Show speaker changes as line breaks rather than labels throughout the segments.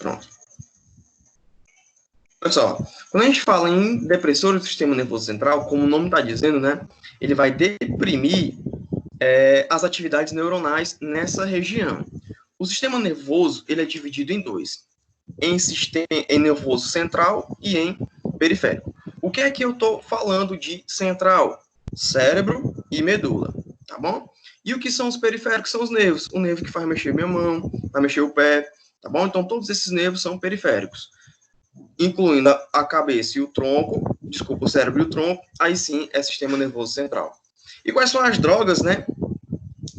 Pronto. Pessoal, quando a gente fala em depressor do sistema nervoso central, como o nome está dizendo, né, ele vai deprimir as atividades neuronais nessa região. O sistema nervoso, ele é dividido em dois, em nervoso central e em periférico. O que é que eu estou falando de central? Cérebro e medula, tá bom? E o que são os periféricos? São os nervos. O nervo que faz mexer minha mão, vai mexer o pé, tá bom? Então, todos esses nervos são periféricos, incluindo a cabeça e o tronco, desculpa, o cérebro e o tronco, aí sim é sistema nervoso central. E quais são as drogas, né,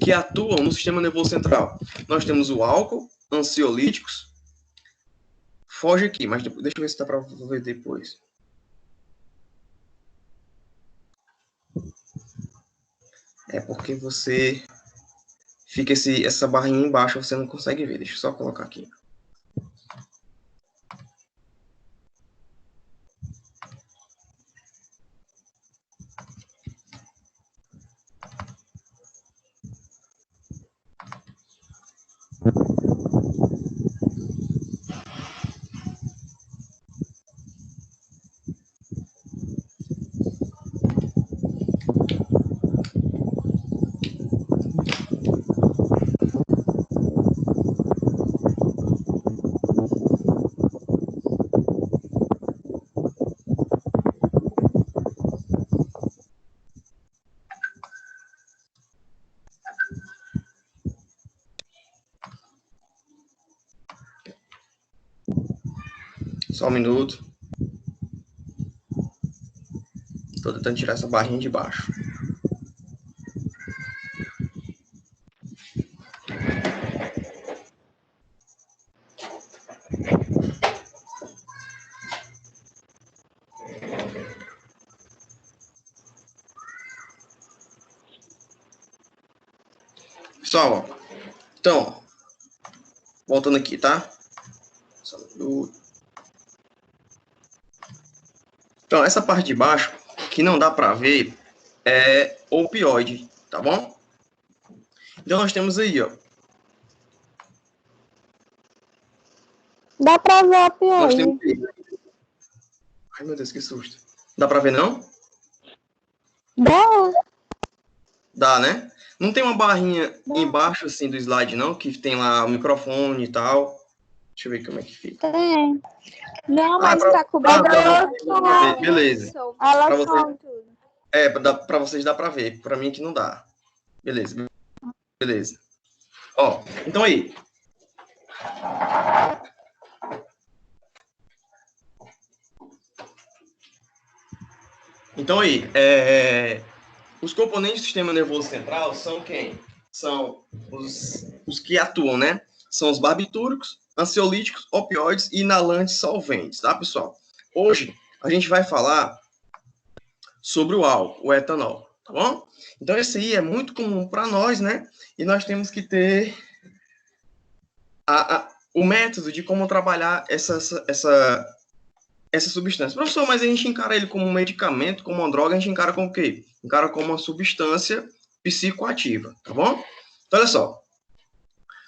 que atuam no sistema nervoso central? Nós temos o álcool, ansiolíticos, foge aqui, mas deixa eu ver se dá para ver depois. É porque você fica essa barrinha embaixo, você não consegue ver. Deixa eu só colocar aqui. Só um minuto. Estou tentando tirar essa barrinha de baixo. Pessoal, então, voltando aqui, tá? Só um minuto. Então, essa parte de baixo, que não dá para ver, é opioide, tá bom? Então, nós temos aí, ó.
Dá para ver a opioide.
Nós temos aí. Ai, meu Deus, que susto. Dá para ver, não?
Dá.
Dá, né? Não tem uma barrinha embaixo, assim, do slide, não? Que tem lá o microfone e tal. Deixa eu ver como é que fica.
Tem. Não, mas tá coberto.
Beleza.
Ela
você...
solta tudo.
Para vocês dá para ver. Para mim que não dá. Beleza. Beleza. Ó, então aí. Então aí, os componentes do sistema nervoso central são quem? São os que atuam, né? São os barbitúricos, ansiolíticos, opioides e inalantes solventes, tá, pessoal? Hoje a gente vai falar sobre o álcool, o etanol, tá bom? Então esse aí é muito comum para nós, né? E nós temos que ter o método de como trabalhar essa substância. Professor, mas a gente encara ele como um medicamento, como uma droga, a gente encara como o quê? Encara como uma substância psicoativa, tá bom? Então, olha só.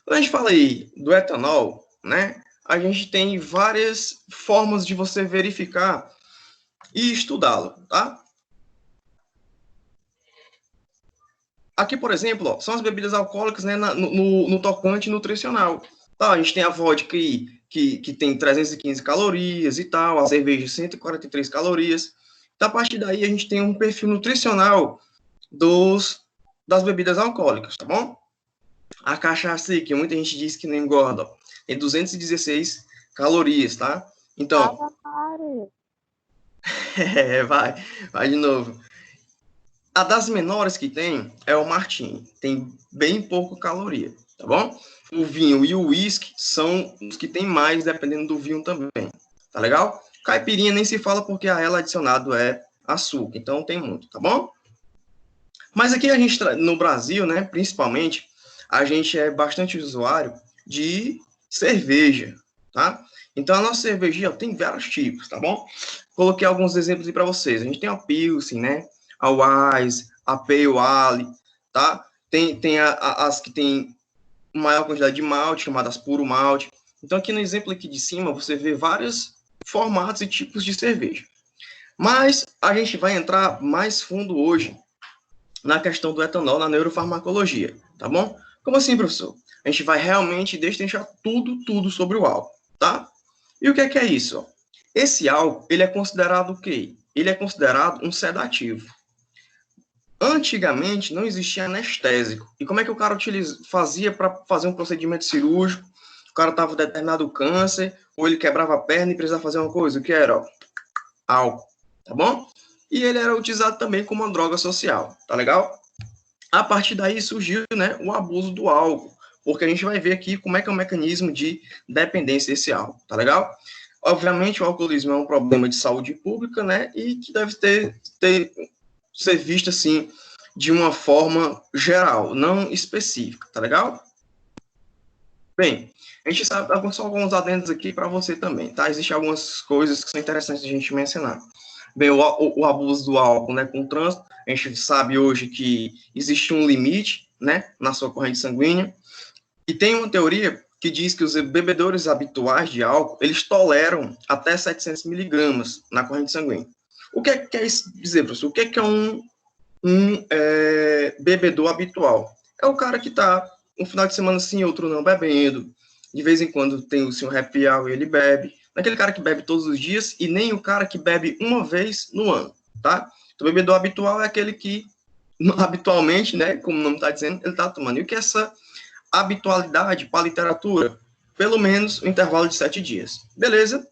Quando a gente fala aí do etanol, né, a gente tem várias formas de você verificar e estudá-lo, tá? Aqui, por exemplo, ó, são as bebidas alcoólicas, né, no tocante nutricional. Tá, a gente tem a vodka aí, que tem 315 calorias e tal, a cerveja 143 calorias. Então, a partir daí, a gente tem um perfil nutricional das bebidas alcoólicas, tá bom? A cachaça aí, que muita gente diz que não engorda, ó, tem 216 calorias, tá? Então, vai de novo. A das menores que tem é o Martini, tem bem pouca caloria, tá bom? O vinho e o uísque são os que tem mais, dependendo do vinho também, tá legal? Caipirinha nem se fala porque a ela adicionado é açúcar, então tem muito, tá bom? Mas aqui a gente, no Brasil, né, principalmente, a gente é bastante usuário de cerveja, tá? Então a nossa cervejinha tem vários tipos, tá bom? Coloquei alguns exemplos aí para vocês. A gente tem a Pilsen, né? A Wise, a Pale Ale, tá? Tem as que tem maior quantidade de malte, chamadas puro malte. Então, aqui no exemplo aqui de cima, você vê vários formatos e tipos de cerveja. Mas a gente vai entrar mais fundo hoje na questão do etanol, na neurofarmacologia, tá bom? Como assim, professor? A gente vai realmente destrinchar tudo sobre o álcool, tá? E o que é isso? Esse álcool, ele é considerado o quê? Ele é considerado um sedativo. Antigamente, não existia anestésico. E como é que o cara fazia para fazer um procedimento cirúrgico? O cara estava determinado câncer, ou ele quebrava a perna e precisava fazer uma coisa. O que era? Álcool, tá bom? E ele era utilizado também como uma droga social, tá legal? A partir daí surgiu, né, o abuso do álcool, porque a gente vai ver aqui como é que é o mecanismo de dependência desse álcool, tá legal? Obviamente, o alcoolismo é um problema de saúde pública, né, e que deve ser visto, assim, de uma forma geral, não específica, tá legal? Bem, a gente sabe, só alguns adendos aqui para você também, tá? Existem algumas coisas que são interessantes a gente mencionar. Bem, o abuso do álcool, né, com o trânsito, a gente sabe hoje que existe um limite, né, na sua corrente sanguínea, e tem uma teoria que diz que os bebedores habituais de álcool, eles toleram até 700 miligramas na corrente sanguínea. O que quer dizer, professor? O que é um bebedor habitual? É o cara que está um final de semana sim, outro não, bebendo. De vez em quando tem o seu happy hour e ele bebe. Não é aquele cara que bebe todos os dias e nem o cara que bebe uma vez no ano, tá? Então, o bebedor habitual é aquele que, habitualmente, né, como o nome está dizendo, ele está tomando. E o que é essa habitualidade para a literatura? Pelo menos um intervalo de 7 dias. Beleza?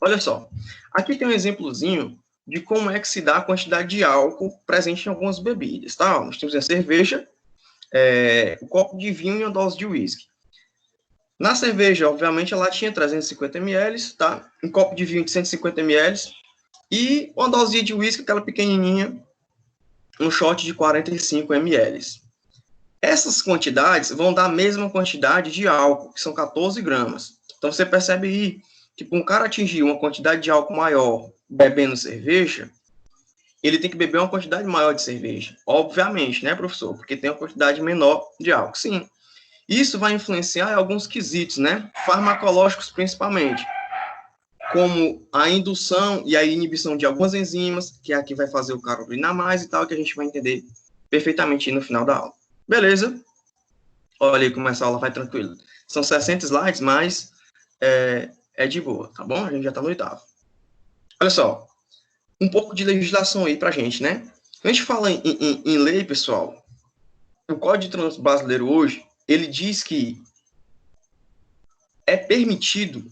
Olha só. Aqui tem um exemplozinho de como é que se dá a quantidade de álcool presente em algumas bebidas, tá? Nós temos a cerveja, um copo de vinho e uma dose de uísque. Na cerveja, obviamente, a latinha 350 ml, tá? Um copo de vinho de 150 ml e uma dose de uísque, aquela pequenininha, um shot de 45 ml. Essas quantidades vão dar a mesma quantidade de álcool, que são 14 gramas. Então, você percebe aí que para um cara atingir uma quantidade de álcool maior bebendo cerveja, ele tem que beber uma quantidade maior de cerveja. Obviamente, né, professor? Porque tem uma quantidade menor de álcool. Sim. Isso vai influenciar em alguns quesitos, né? Farmacológicos, principalmente. Como a indução e a inibição de algumas enzimas, que é a que vai fazer o cara urinar mais e tal, que a gente vai entender perfeitamente no final da aula. Beleza? Olha aí como essa aula vai tranquilo. São 60 slides, mas é de boa, tá bom? A gente já está no 8º. Olha só, um pouco de legislação aí pra gente, né? Quando a gente fala em lei, pessoal, o Código de Trânsito Brasileiro hoje, ele diz que é permitido,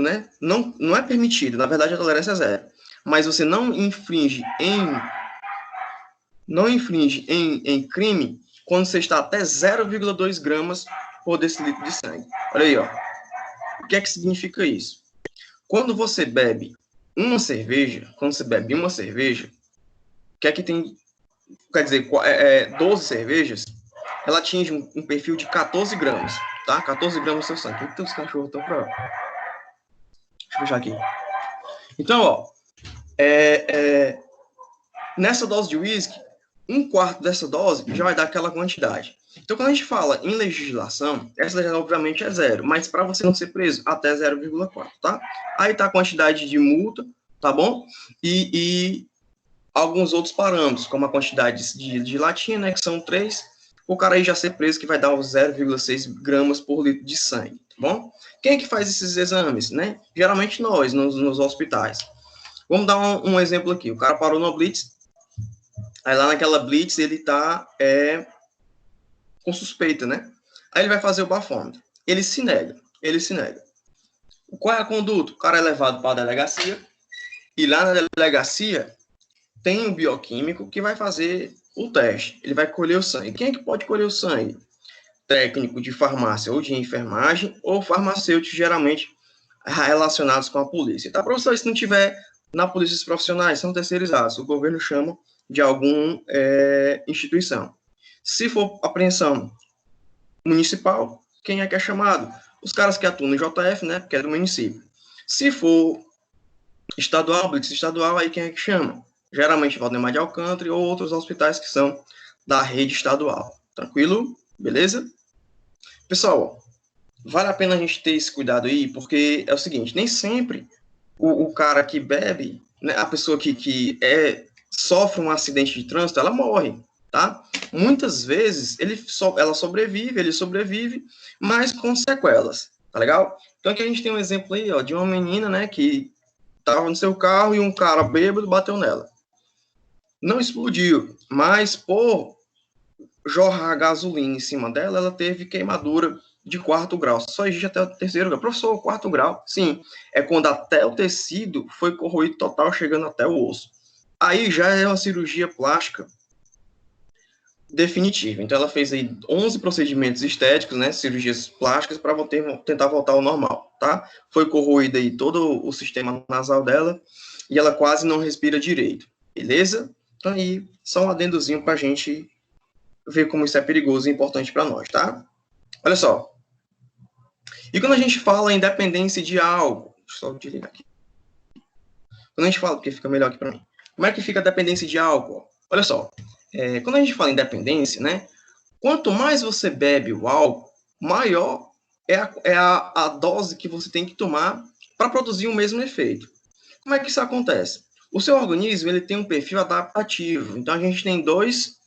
né? Não é permitido, na verdade a tolerância é zero. Mas você não infringe em crime quando você está até 0,2 gramas por decilitro de sangue. Olha aí, ó. O que é que significa isso? Quando você bebe uma cerveja, que é que tem, quer dizer, 12 cervejas, ela atinge um perfil de 14 gramas, tá? 14 gramas do seu sangue. O que os cachorros estão pra... Deixa eu puxar aqui. Então, ó, nessa dose de uísque, 1/4 dessa dose já vai dar aquela quantidade. Então, quando a gente fala em legislação, essa legislação obviamente é zero, mas para você não ser preso, até 0,4, tá? Aí tá a quantidade de multa, tá bom? E alguns outros parâmetros, como a quantidade de latinha, né, que são 3, o cara aí já ser preso, que vai dar os 0,6 gramas por litro de sangue, tá bom? Quem é que faz esses exames, né? Geralmente nós, nos hospitais. Vamos dar um exemplo aqui. O cara parou no blitz, aí lá naquela blitz ele tá com suspeita, né? Aí ele vai fazer o bafômetro. Ele se nega. Qual é a conduta? O cara é levado para a delegacia, e lá na delegacia tem um bioquímico que vai fazer o teste. Ele vai colher o sangue. Quem é que pode colher o sangue? Técnico de farmácia ou de enfermagem, ou farmacêuticos, geralmente relacionados com a polícia. Tá, professor? Se não tiver na polícia, os profissionais são terceirizados. O governo chama de alguma instituição. Se for apreensão municipal, quem é que é chamado? Os caras que atuam no JF, né? Porque é do município. Se for estadual, blitz estadual, aí quem é que chama? Geralmente Valdemar de Alcântara ou outros hospitais que são da rede estadual. Tranquilo? Beleza? Pessoal, vale a pena a gente ter esse cuidado aí, porque é o seguinte, nem sempre o cara que bebe, né, a pessoa que sofre um acidente de trânsito, ela morre, tá? Muitas vezes ela sobrevive, ele sobrevive, mas com sequelas, tá legal? Então aqui a gente tem um exemplo aí, ó, de uma menina, né, que estava no seu carro e um cara bêbado bateu nela. Não explodiu, mas por jorrar gasolina em cima dela, ela teve queimadura de 4º grau. Só existe até o 3º grau. Professor, 4º grau? Sim, é quando até o tecido foi corroído total, chegando até o osso. Aí já é uma cirurgia plástica definitiva. Então ela fez aí 11 procedimentos estéticos, né, cirurgias plásticas, para tentar voltar ao normal, tá? Foi corroído aí todo o sistema nasal dela e ela quase não respira direito, beleza? Então aí, só um adendozinho para a gente ver como isso é perigoso e importante para nós, tá? Olha só. E quando a gente fala em dependência de algo, deixa eu só desligar aqui. Quando a gente fala, porque fica melhor aqui para mim. Como é que fica a dependência de álcool? Olha só. Quando a gente fala em dependência, né? Quanto mais você bebe o álcool, maior é a dose que você tem que tomar para produzir o mesmo efeito. Como é que isso acontece? O seu organismo ele tem um perfil adaptativo. Então a gente tem duas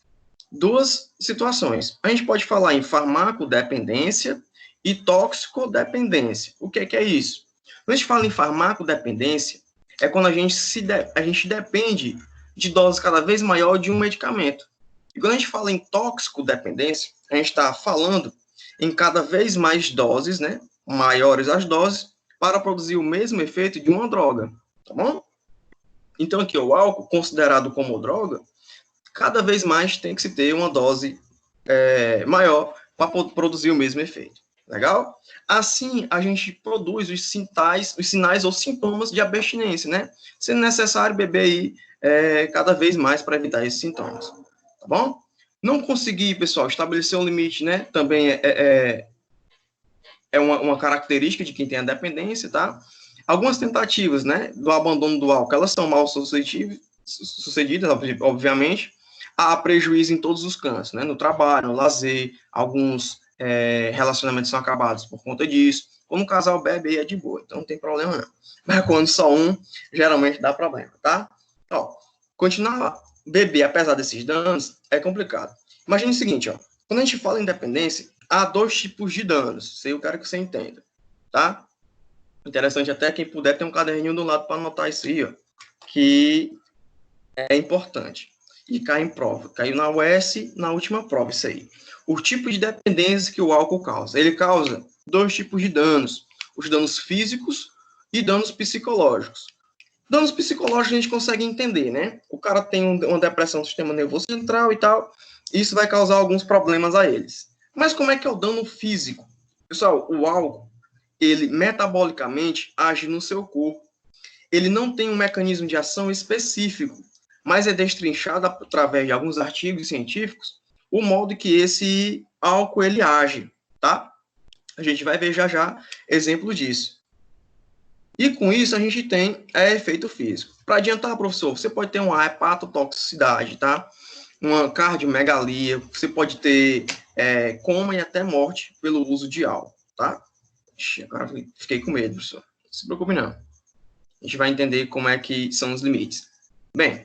situações. A gente pode falar em farmacodependência e toxicodependência. O que é isso? Quando a gente fala em farmacodependência, é quando a gente depende de doses cada vez maior de um medicamento. E quando a gente fala em toxicodependência, a gente está falando em cada vez mais doses, né, maiores as doses, para produzir o mesmo efeito de uma droga, tá bom? Então aqui, o álcool, considerado como droga, cada vez mais tem que se ter uma dose maior para produzir o mesmo efeito. Legal? Assim, a gente produz os sinais ou sintomas de abstinência, né? Sendo necessário beber aí cada vez mais para evitar esses sintomas. Tá bom? Não conseguir, pessoal, estabelecer um limite, né? Também é uma característica de quem tem a dependência, tá? Algumas tentativas, né, do abandono do álcool, elas são mal sucedidas, obviamente, há prejuízo em todos os cantos, né, no trabalho, no lazer, alguns relacionamentos são acabados por conta disso. Quando um casal bebe, é de boa, então não tem problema não. Mas quando só um, geralmente dá problema, tá? Ó, continuar a beber, apesar desses danos, é complicado. Imagine o seguinte, ó, quando a gente fala em dependência, há 2 tipos de danos, isso aí eu quero que você entenda, tá? Interessante até quem puder ter um caderninho do lado para anotar isso aí, ó, que é importante. E cai em prova. Caiu na UES, na última prova, isso aí. O tipo de dependência que o álcool causa. Ele causa 2 tipos de danos. Os danos físicos e danos psicológicos. Danos psicológicos a gente consegue entender, né? O cara tem uma depressão do sistema nervoso central e tal. Isso vai causar alguns problemas a eles. Mas como é que é o dano físico? Pessoal, o álcool, ele metabolicamente age no seu corpo. Ele não tem um mecanismo de ação específico, mas é destrinchado através de alguns artigos científicos o modo que esse álcool ele age, tá? A gente vai ver já já exemplo disso. E com isso a gente tem efeito físico. Para adiantar, professor, você pode ter uma hepatotoxicidade, tá? Uma cardiomegalia, você pode ter coma e até morte pelo uso de álcool, tá? Ixi, agora fiquei com medo, professor. Não se preocupe, não. A gente vai entender como é que são os limites. Bem,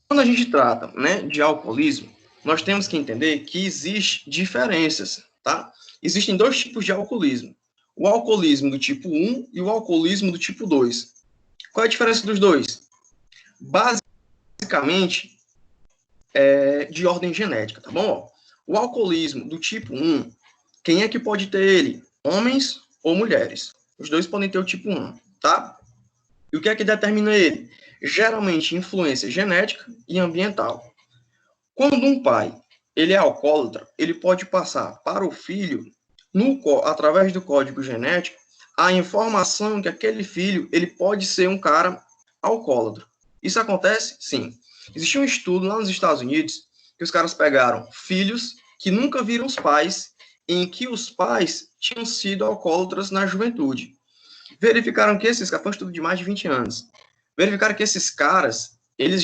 quando a gente trata, né, de alcoolismo, nós temos que entender que existem diferenças, tá? Existem 2 tipos de alcoolismo. O alcoolismo do tipo 1 e o alcoolismo do tipo 2. Qual é a diferença dos dois? Basicamente, de ordem genética, tá bom? O alcoolismo do tipo 1, quem é que pode ter ele? Homens ou mulheres. Os dois podem ter o tipo 1, tá? E o que é que determina ele? Geralmente, influência genética e ambiental. Quando um pai ele é alcoólatra, ele pode passar para o filho, através do código genético, a informação que aquele filho ele pode ser um cara alcoólatra. Isso acontece? Sim. Existe um estudo lá nos Estados Unidos que os caras pegaram filhos que nunca viram os pais, em que os pais tinham sido alcoólatras na juventude. Verificaram que esses caras, foi um estudo de mais de 20 anos, verificaram que esses caras, eles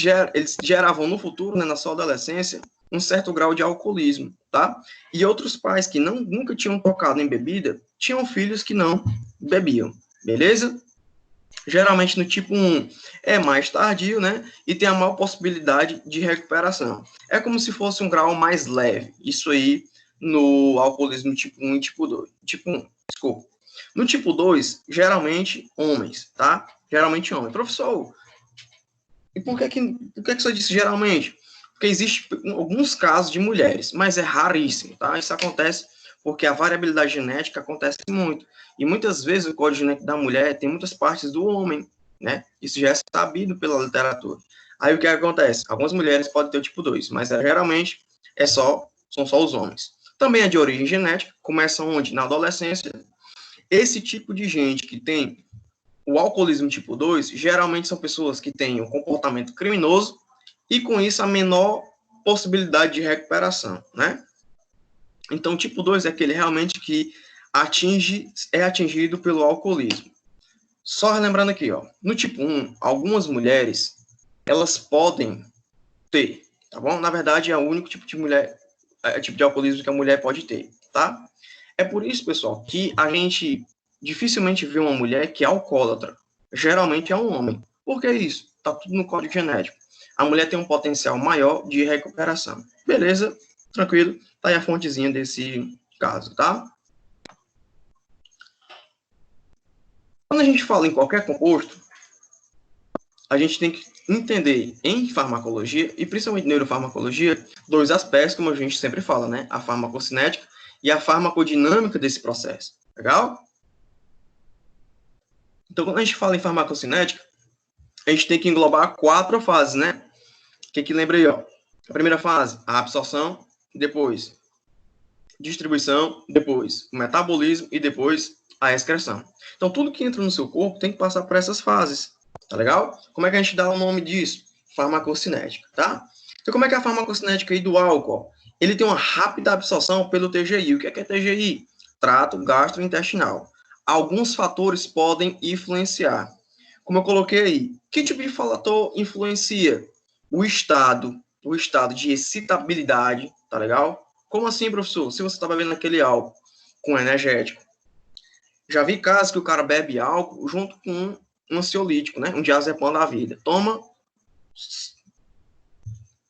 geravam no futuro, né, na sua adolescência, um certo grau de alcoolismo, tá? E outros pais que nunca tinham tocado em bebida, tinham filhos que não bebiam, beleza? Geralmente no tipo 1 é mais tardio, né? E tem a maior possibilidade de recuperação. É como se fosse um grau mais leve. Isso aí no alcoolismo tipo 1 e tipo 2. Tipo 1, desculpa. No tipo 2, geralmente homens, tá? Geralmente homens. Professor, e por que o senhor disse geralmente? Porque existe alguns casos de mulheres, mas é raríssimo, tá? Isso acontece porque a variabilidade genética acontece muito. E muitas vezes o código genético da mulher tem muitas partes do homem, né? Isso já é sabido pela literatura. Aí o que acontece? Algumas mulheres podem ter o tipo 2, mas geralmente são só os homens. Também é de origem genética, começa onde? Na adolescência. Esse tipo de gente que tem o alcoolismo tipo 2, geralmente são pessoas que têm um comportamento criminoso e, com isso, a menor possibilidade de recuperação, né? Então, tipo 2 é aquele realmente que é atingido pelo alcoolismo. Só lembrando aqui, ó, no tipo 1, algumas mulheres, elas podem ter, tá bom? Na verdade, é o único tipo de tipo de alcoolismo que a mulher pode ter, tá? É por isso, pessoal, que a gente dificilmente vê uma mulher que é alcoólatra. Geralmente é um homem. Por que isso? Tá tudo no código genético. A mulher tem um potencial maior de recuperação. Beleza? Tranquilo? Tá aí a fontezinha desse caso, tá? Quando a gente fala em qualquer composto, a gente tem que entender em farmacologia, e principalmente neurofarmacologia, dois aspectos, como a gente sempre fala, né? A farmacocinética e a farmacodinâmica desse processo. Legal? Então, quando a gente fala em farmacocinética, a gente tem que englobar 4 fases, né? O que lembra aí, ó? A primeira fase, a absorção, depois distribuição, depois o metabolismo e depois a excreção. Então, tudo que entra no seu corpo tem que passar por essas fases, tá legal? Como é que a gente dá o nome disso? Farmacocinética, tá? Então, como é que é a farmacocinética aí do álcool? Ele tem uma rápida absorção pelo TGI. O que é TGI? Trato gastrointestinal. Alguns fatores podem influenciar. Como eu coloquei aí, que tipo de fator influencia? O estado de excitabilidade, tá legal? Como assim, professor? Se você está bebendo aquele álcool com energético. Já vi casos que o cara bebe álcool junto com um ansiolítico, né? Um diazepam da vida. Toma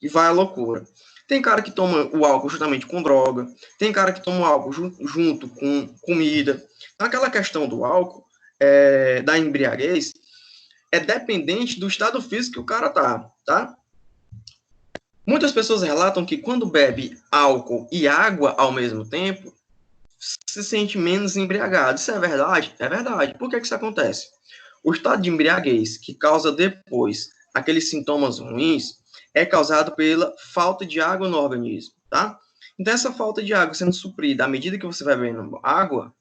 e vai à loucura. Tem cara que toma o álcool justamente com droga. Tem cara que toma o álcool junto com comida. Aquela questão do álcool, da embriaguez, é dependente do estado físico que o cara tá? Muitas pessoas relatam que quando bebe álcool e água ao mesmo tempo, se sente menos embriagado. Isso é verdade? É verdade. Por que isso acontece? O estado de embriaguez, que causa depois aqueles sintomas ruins, é causado pela falta de água no organismo, tá? Então, essa falta de água sendo suprida à medida que você vai bebendo água,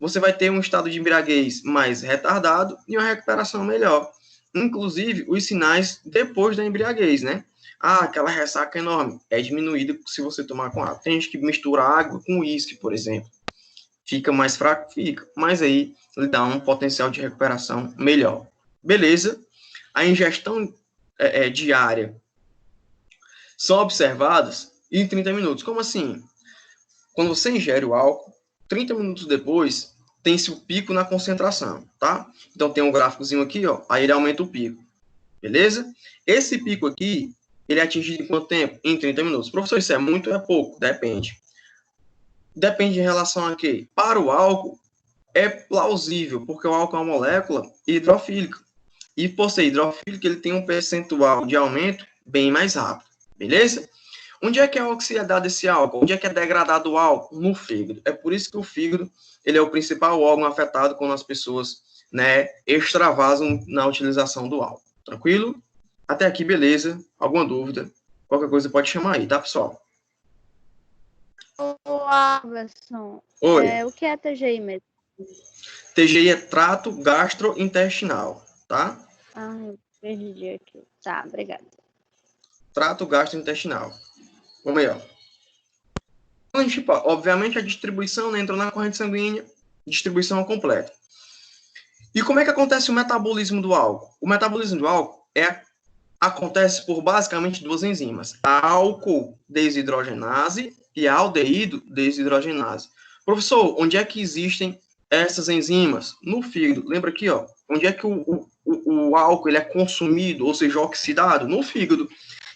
você vai ter um estado de embriaguez mais retardado e uma recuperação melhor. Inclusive, os sinais depois da embriaguez, né? Aquela ressaca enorme é diminuída se você tomar com água. Tem gente que mistura água com uísque, por exemplo. Fica mais fraco? Fica. Mas aí ele dá um potencial de recuperação melhor. Beleza? A ingestão diária são observadas em 30 minutos. Como assim? Quando você ingere o álcool, 30 minutos depois, tem-se o pico na concentração, tá? Então, tem um gráficozinho aqui, ó, aí ele aumenta o pico, beleza? Esse pico aqui, ele é atingido em quanto tempo? Em 30 minutos. Professor, isso é muito ou é pouco? Depende. Depende em relação a quê? Para o álcool, é plausível, porque o álcool é uma molécula hidrofílica. E por ser hidrofílico, ele tem um percentual de aumento bem mais rápido, beleza? Onde é que é oxidado esse álcool? Onde é que é degradado o álcool? No fígado. É por isso que o fígado ele é o principal órgão afetado quando as pessoas, né, extravasam na utilização do álcool. Tranquilo? Até aqui, beleza? Alguma dúvida? Qualquer coisa pode chamar aí, tá, pessoal?
Olá, Anderson.
Oi.
O que é TGI mesmo?
TGI é trato gastrointestinal, tá?
Eu perdi aqui. Tá, obrigada.
Trato gastrointestinal. Vamos aí, ó. Obviamente, a distribuição, né, entrou na corrente sanguínea, distribuição completa. E como é que acontece o metabolismo do álcool? O metabolismo do álcool é acontece por basicamente duas enzimas, a álcool desidrogenase e a aldeído desidrogenase. Professor, onde é que existem essas enzimas? No fígado. Lembra aqui, ó, onde é que o álcool ele é consumido, ou seja, oxidado? No fígado.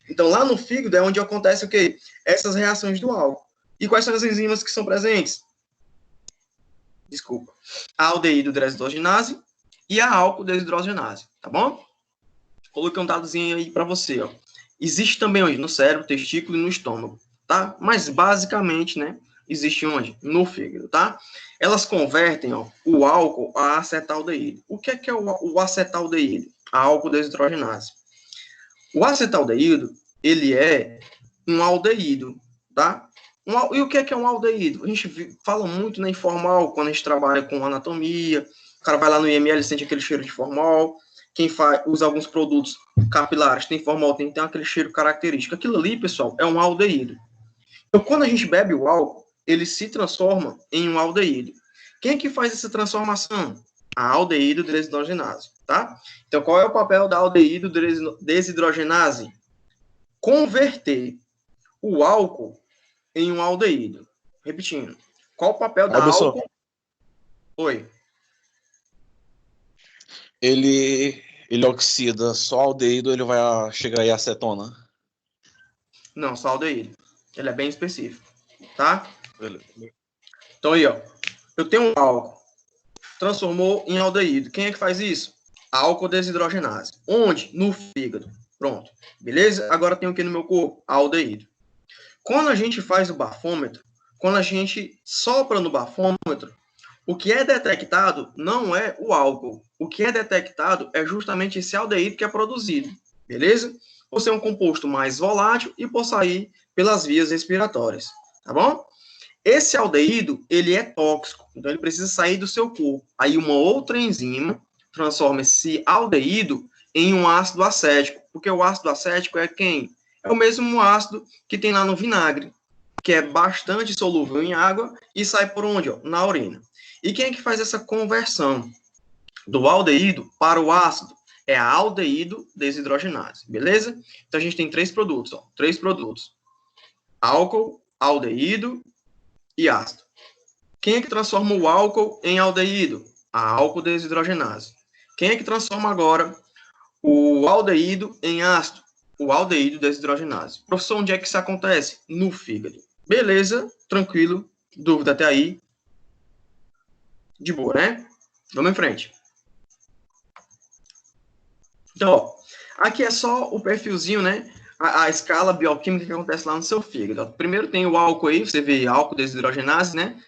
Então, lá no fígado é onde acontece o quê? Essas reações do álcool. E quais são as enzimas que são presentes? Desculpa. A aldeído desidrogenase e a álcool desidrogenase, tá bom? Coloquei um dadozinho aí para você, ó. Existe também onde? No cérebro, testículo e no estômago, tá? Mas basicamente, né, existe onde? No fígado, tá? Elas convertem, ó, o álcool a acetaldeído. O que é o acetaldeído? A álcool desidrogenase. O acetaldeído, ele é um aldeído, tá? E o que é um aldeído? A gente fala muito na informal, quando a gente trabalha com anatomia, o cara vai lá no IML e sente aquele cheiro de formol, quem usa alguns produtos capilares, tem formol, tem aquele cheiro característico. Aquilo ali, pessoal, é um aldeído. Então, quando a gente bebe o álcool, ele se transforma em um aldeído. Quem é que faz essa transformação? A aldeído desidrogenase, tá? Então, qual é o papel da aldeído desidrogenase? Converter o álcool em um aldeído. Repetindo. Qual o papel da
Professor,
álcool? Oi.
ele oxida só aldeído, ele vai chegar aí a acetona?
Não, só aldeído. Ele é bem específico, tá?
Beleza.
Então aí, ó. Eu tenho um álcool. Transformou em aldeído. Quem é que faz isso? Álcool desidrogenase. Onde? No fígado. Pronto. Beleza? Agora tem o que no meu corpo? Aldeído. Quando a gente faz o bafômetro, quando a gente sopra no bafômetro, o que é detectado não é o álcool. O que é detectado é justamente esse aldeído que é produzido. Beleza? Por ser um composto mais volátil e por sair pelas vias respiratórias. Tá bom? Esse aldeído, ele é tóxico, então ele precisa sair do seu corpo. Aí uma outra enzima transforma esse aldeído em um ácido acético, porque o ácido acético é quem? É o mesmo ácido que tem lá no vinagre, que é bastante solúvel em água e sai por onde? Ó? Na urina. E quem é que faz essa conversão do aldeído para o ácido? É a aldeído desidrogenase, beleza? Então a gente tem três produtos, ó, três produtos. Álcool, aldeído e ácido. Quem é que transforma o álcool em aldeído? A álcool desidrogenase. Quem é que transforma agora o aldeído em ácido? O aldeído desidrogenase. Professor, onde é que isso acontece? No fígado. Beleza, tranquilo. Dúvida até aí? De boa, né? Vamos em frente. Então, ó, aqui é só o perfilzinho, né? A escala bioquímica que acontece lá no seu fígado. Primeiro tem o álcool aí, você vê álcool desidrogenase, né?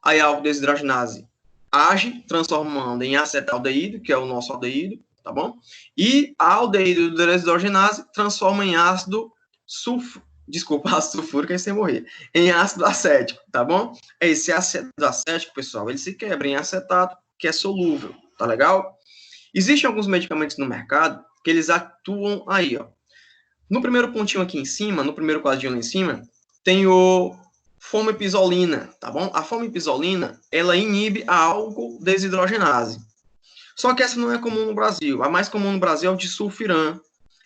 Aí a álcool desidrogenase age, transformando em acetaldeído, que é o nosso aldeído, tá bom? E a aldeído desidrogenase transforma em ácido ácido sulfúrico, aí você morrer, em ácido acético, tá bom? Esse ácido acético, pessoal, ele se quebra em acetato, que é solúvel, tá legal? Existem alguns medicamentos no mercado que eles atuam aí, ó. No primeiro pontinho aqui em cima, no primeiro quadrinho lá em cima, tem o fomepizolina, tá bom? A fomepizolina, ela inibe a álcool desidrogenase. Só que essa não é comum no Brasil. A mais comum no Brasil é o disulfiram.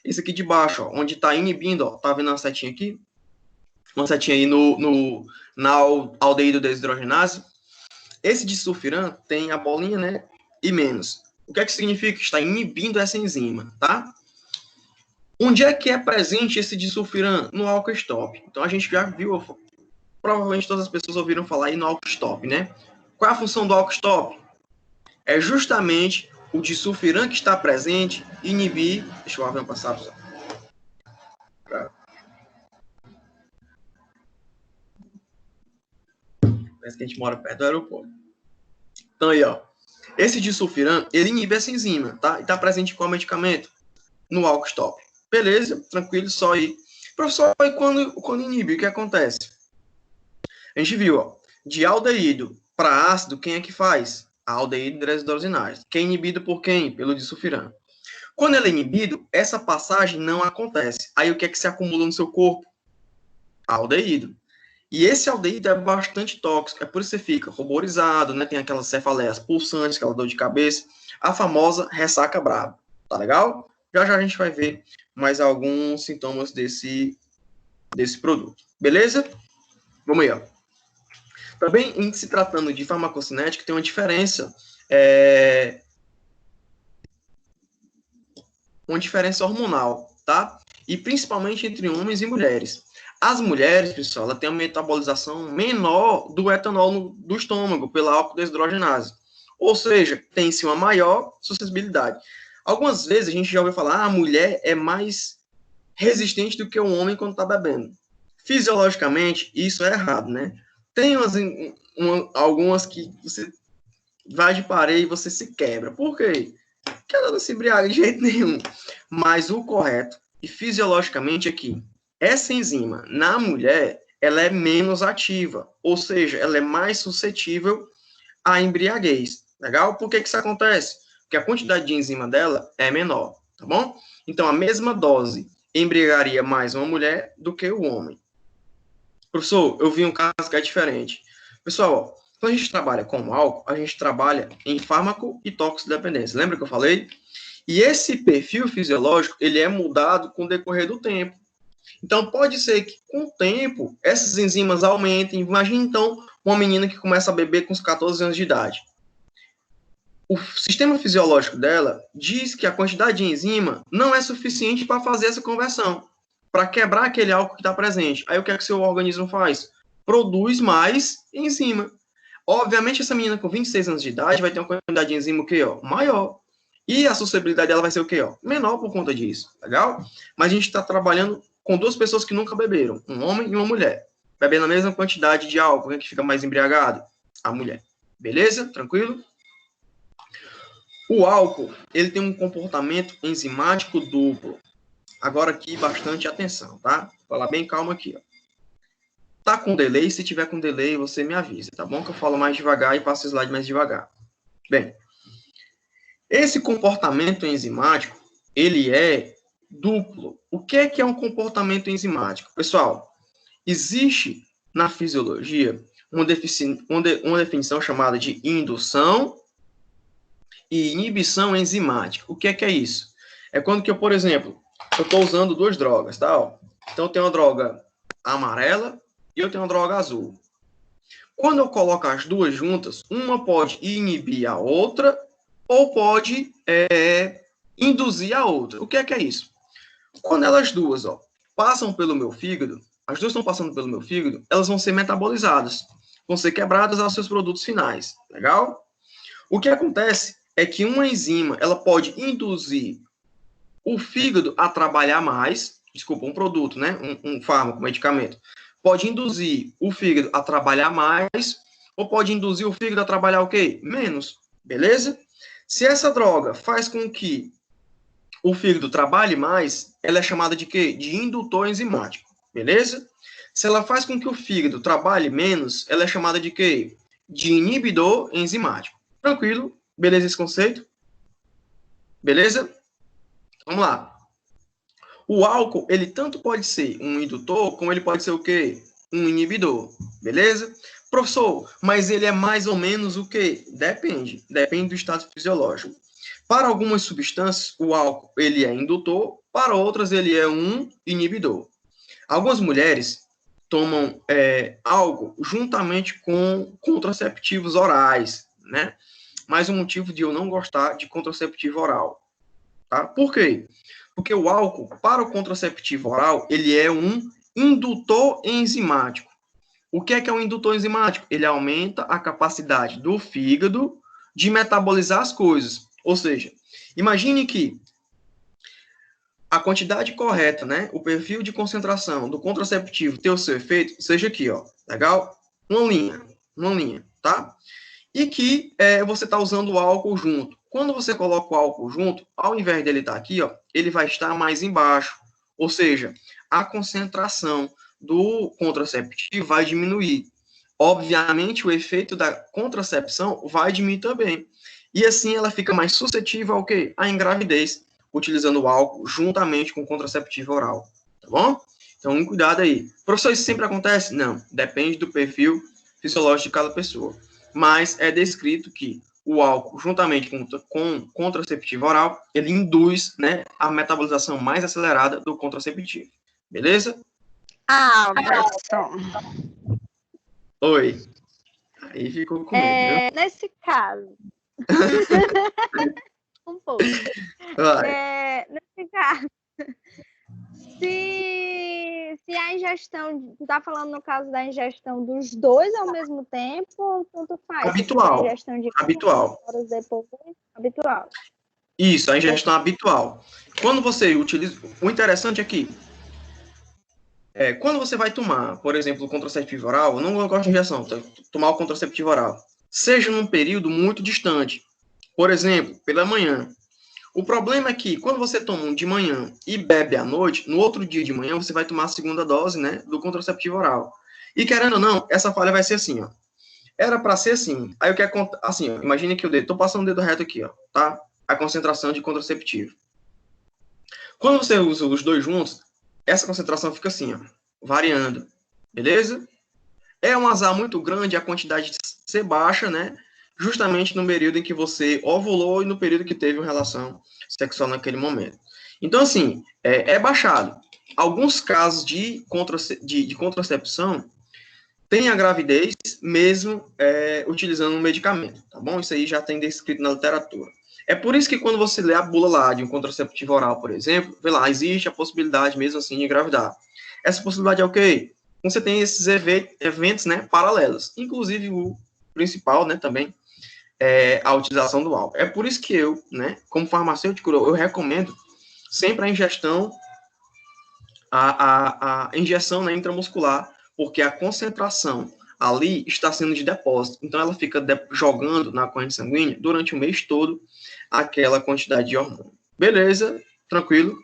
Esse aqui de baixo, ó, onde está inibindo, ó, tá vendo uma setinha aqui? Uma setinha aí na aldeído desidrogenase. Esse disulfiram tem a bolinha, né, e menos. O que é que significa? Está inibindo essa enzima, tá? Onde é que é presente esse disulfiram? No álcool stop. Então a gente já viu, provavelmente todas as pessoas ouviram falar aí no álcool stop, né? Qual é a função do álcool stop? É justamente o disulfiram que está presente inibir. Deixa eu ver um passado. Parece que a gente mora perto do aeroporto. Então aí, ó. Esse disulfiram, ele inibe essa enzima, tá? E está presente em qual medicamento? No álcool stop. Beleza, tranquilo, só aí. Professor, e quando inibe, o que acontece? A gente viu, ó, de aldeído para ácido, quem é que faz? A aldeído desidrogenase. Que é inibido por quem? Pelo disulfiram. Quando ele é inibido, essa passagem não acontece. Aí o que é que se acumula no seu corpo? Aldeído. E esse aldeído é bastante tóxico, é por isso que você fica ruborizado, né? Tem aquelas cefaleias pulsantes, aquela dor de cabeça, a famosa ressaca braba. Tá legal? Já já a gente vai ver mais alguns sintomas desse produto. Beleza? Vamos aí, ó. Também, em se tratando de farmacocinética, tem uma diferença, hormonal, tá? E principalmente entre homens e mulheres. As mulheres, pessoal, ela tem uma metabolização menor do etanol do estômago, pela álcool desidrogenase. Ou seja, tem-se uma maior suscetibilidade. Algumas vezes a gente já ouviu falar, a mulher é mais resistente do que o homem quando está bebendo. Fisiologicamente, isso é errado, né? Tem algumas que você vai de pareia e você se quebra. Por quê? Porque ela não se embriaga de jeito nenhum. Mas o correto, e fisiologicamente aqui, essa enzima na mulher, ela é menos ativa. Ou seja, ela é mais suscetível à embriaguez. Legal? Por que isso acontece? Porque a quantidade de enzima dela é menor. Tá bom? Então, a mesma dose embriagaria mais uma mulher do que o homem. Professor, eu vi um caso que é diferente. Pessoal, ó, quando a gente trabalha com álcool, a gente trabalha em fármaco e toxicodependência. Lembra que eu falei? E esse perfil fisiológico, ele é mudado com o decorrer do tempo. Então, pode ser que, com o tempo, essas enzimas aumentem. Imagina, então, uma menina que começa a beber com os 14 anos de idade. O sistema fisiológico dela diz que a quantidade de enzima não é suficiente para fazer essa conversão, para quebrar aquele álcool que está presente. Aí, o que é que seu organismo faz? Produz mais enzima. Obviamente, essa menina com 26 anos de idade vai ter uma quantidade de enzima o quê, ó? Maior. E a suscetibilidade dela vai ser o quê, ó? Menor por conta disso. Legal? Mas a gente está trabalhando com duas pessoas que nunca beberam, um homem e uma mulher. Bebendo a mesma quantidade de álcool, quem que fica mais embriagado? A mulher. Beleza? Tranquilo? O álcool, ele tem um comportamento enzimático duplo. Agora aqui, bastante atenção, tá? Vou falar bem calmo aqui, ó. Tá com delay? Se tiver com delay, você me avisa, tá bom? Que eu falo mais devagar e passo o slide mais devagar. Bem, esse comportamento enzimático, ele é duplo. O que é um comportamento enzimático? Pessoal, existe na fisiologia uma definição chamada de indução e inibição enzimática. O que é isso? É quando que eu, por exemplo, eu estou usando duas drogas, tá? Ó. Então, eu tenho uma droga amarela e eu tenho uma droga azul. Quando eu coloco as duas juntas, uma pode inibir a outra ou pode induzir a outra. O que é isso? Quando elas duas passam pelo meu fígado, as duas estão passando pelo meu fígado, elas vão ser metabolizadas, vão ser quebradas aos seus produtos finais. Legal? O que acontece é que uma enzima ela pode induzir o fígado a trabalhar mais, desculpa, um produto, né? Um fármaco, um medicamento, pode induzir o fígado a trabalhar mais ou pode induzir o fígado a trabalhar o quê? Menos. Beleza? Se essa droga faz com que o fígado trabalhe mais, ela é chamada de quê? De indutor enzimático. Beleza? Se ela faz com que o fígado trabalhe menos, ela é chamada de quê? De inibidor enzimático. Tranquilo? Beleza esse conceito? Beleza? Vamos lá. O álcool, ele tanto pode ser um indutor, como ele pode ser o quê? Um inibidor. Beleza? Professor, mas ele é mais ou menos o quê? Depende. Depende do estado fisiológico. Para algumas substâncias, o álcool ele é indutor, para outras ele é um inibidor. Algumas mulheres tomam álcool juntamente com contraceptivos orais, né? Mais um motivo de eu não gostar de contraceptivo oral. Tá? Por quê? Porque o álcool, para o contraceptivo oral, ele é um indutor enzimático. O que é um indutor enzimático? Ele aumenta a capacidade do fígado de metabolizar as coisas. Ou seja, imagine que a quantidade correta, né, o perfil de concentração do contraceptivo ter o seu efeito, seja aqui, ó, legal? Uma linha, tá? E que você está usando o álcool junto. Quando você coloca o álcool junto, ao invés dele estar aqui, ó, ele vai estar mais embaixo. Ou seja, a concentração do contraceptivo vai diminuir. Obviamente, o efeito da contracepção vai diminuir também. E assim ela fica mais suscetível ao quê? À engravidez, utilizando o álcool juntamente com o contraceptivo oral. Tá bom? Então, cuidado aí. Professor, isso sempre acontece? Não. Depende do perfil fisiológico de cada pessoa. Mas é descrito que o álcool, juntamente com contraceptivo oral, ele induz, né, a metabolização mais acelerada do contraceptivo. Beleza?
Alberson,
Oi. Aí ficou com medo, viu?
nesse caso, um pouco.
Vai.
Nesse caso, se a ingestão, tu tá falando no caso da ingestão dos dois ao mesmo tempo, ou tanto faz?
Habitual.
A ingestão de
Habitual.
horas depois, habitual.
Isso, a ingestão habitual. Quando você utiliza... O interessante aqui quando você vai tomar, por exemplo, o contraceptivo oral, eu não gosto de injeção, tomar o contraceptivo oral, seja num período muito distante. Por exemplo, pela manhã. O problema é que quando você toma um de manhã e bebe à noite, no outro dia de manhã você vai tomar a segunda dose, né, do contraceptivo oral. E querendo ou não, essa falha vai ser assim, ó. Era para ser assim. Aí o que acontece, assim, ó, imagine que tô passando o dedo reto aqui, ó, tá? A concentração de contraceptivo. Quando você usa os dois juntos, essa concentração fica assim, ó, variando, beleza? É um azar muito grande a quantidade ser baixa, né? Justamente no período em que você ovulou e no período que teve uma relação sexual naquele momento. Então, assim, é baixado. Alguns casos de contracepção têm a gravidez mesmo utilizando um medicamento, tá bom? Isso aí já tem descrito na literatura. É por isso que quando você lê a bula lá de um contraceptivo oral, por exemplo, vê lá, existe a possibilidade mesmo assim de engravidar. Essa possibilidade é o quê? Você tem esses eventos, né, paralelos. Inclusive o principal, né, também, é a utilização do álcool. É por isso que eu, né, como farmacêutico, eu recomendo sempre a ingestão, a injeção, né, intramuscular, porque a concentração ali está sendo de depósito. Então ela fica jogando na corrente sanguínea durante o mês todo aquela quantidade de hormônio. Beleza? Tranquilo?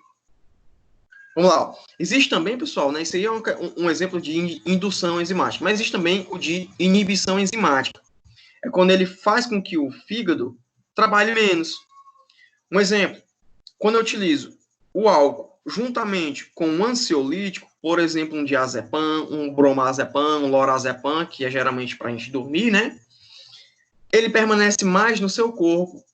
Vamos lá. Existe também, pessoal, né? Isso aí é um exemplo de indução enzimática, mas existe também o de inibição enzimática. É quando ele faz com que o fígado trabalhe menos. Um exemplo, quando eu utilizo o álcool juntamente com um ansiolítico, por exemplo, um diazepam, um bromazepam, um lorazepam, que é geralmente para a gente dormir, né? Ele permanece mais no seu corpo.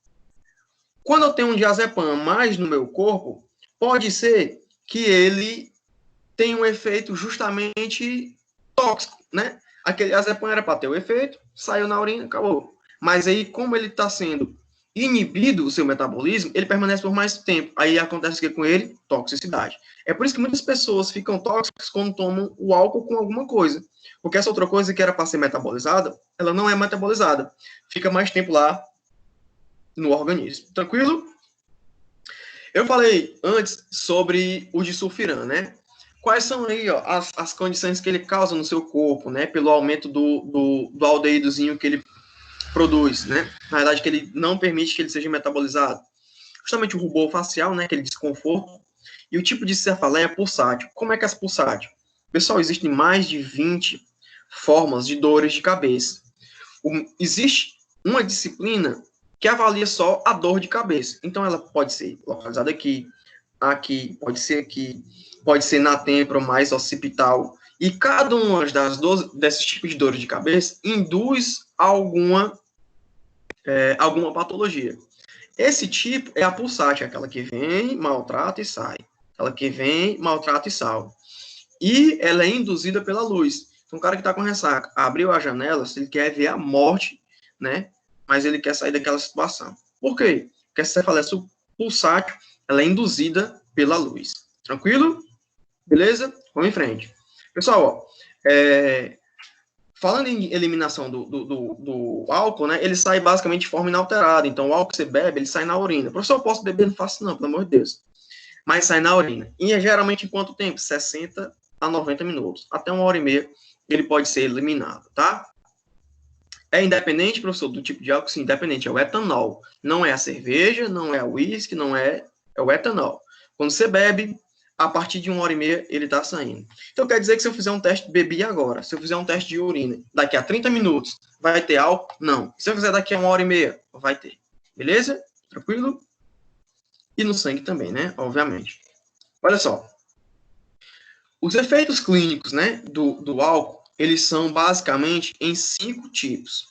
Quando eu tenho um diazepam mais no meu corpo, pode ser que ele tenha um efeito justamente tóxico, né? Aquele diazepam era para ter o efeito, saiu na urina, acabou. Mas aí, como ele está sendo inibido o seu metabolismo, ele permanece por mais tempo. Aí acontece o que com ele? Toxicidade. É por isso que muitas pessoas ficam tóxicas quando tomam o álcool com alguma coisa. Porque essa outra coisa que era para ser metabolizada, ela não é metabolizada. Fica mais tempo lá no organismo. Tranquilo? Eu falei antes sobre o disulfiram, né? Quais são aí, ó, as condições que ele causa no seu corpo, né? Pelo aumento do aldeídozinho que ele produz, né? Na verdade, que ele não permite que ele seja metabolizado. Justamente o rubor facial, né? Aquele desconforto. E o tipo de cefaleia pulsátil. Como é que é essa pulsátil? Pessoal, existem mais de 20 formas de dores de cabeça. Existe uma disciplina que avalia só a dor de cabeça. Então, ela pode ser localizada aqui, pode ser na têmpora mais occipital. E cada uma desses tipos de dores de cabeça induz alguma patologia. Esse tipo é a pulsátil, aquela que vem, maltrata e sai. Aquela que vem, maltrata e sai. E ela é induzida pela luz. Então, um cara que está com ressaca, abriu a janela, se ele quer ver a morte, né? Mas ele quer sair daquela situação. Por quê? Porque essa cefaleia pulsátil, ela é induzida pela luz. Tranquilo? Beleza? Vamos em frente. Pessoal, ó, falando em eliminação do álcool, né? Ele sai basicamente de forma inalterada. Então, o álcool que você bebe, ele sai na urina. Professor, eu posso beber? Não faço não, pelo amor de Deus. Mas sai na urina. E é geralmente em quanto tempo? 60 a 90 minutos. Até 1h30 ele pode ser eliminado, tá? É independente, professor, do tipo de álcool? Sim, independente. É o etanol. Não é a cerveja, não é o uísque, não é... É o etanol. Quando você bebe, a partir de 1h30 ele está saindo. Então, quer dizer que se eu fizer um teste de bebi agora, se eu fizer um teste de urina, daqui a 30 minutos, vai ter álcool? Não. Se eu fizer daqui a 1h30, vai ter. Beleza? Tranquilo? E no sangue também, né? Obviamente. Olha só. Os efeitos clínicos, né, do álcool, eles são basicamente em 5 tipos.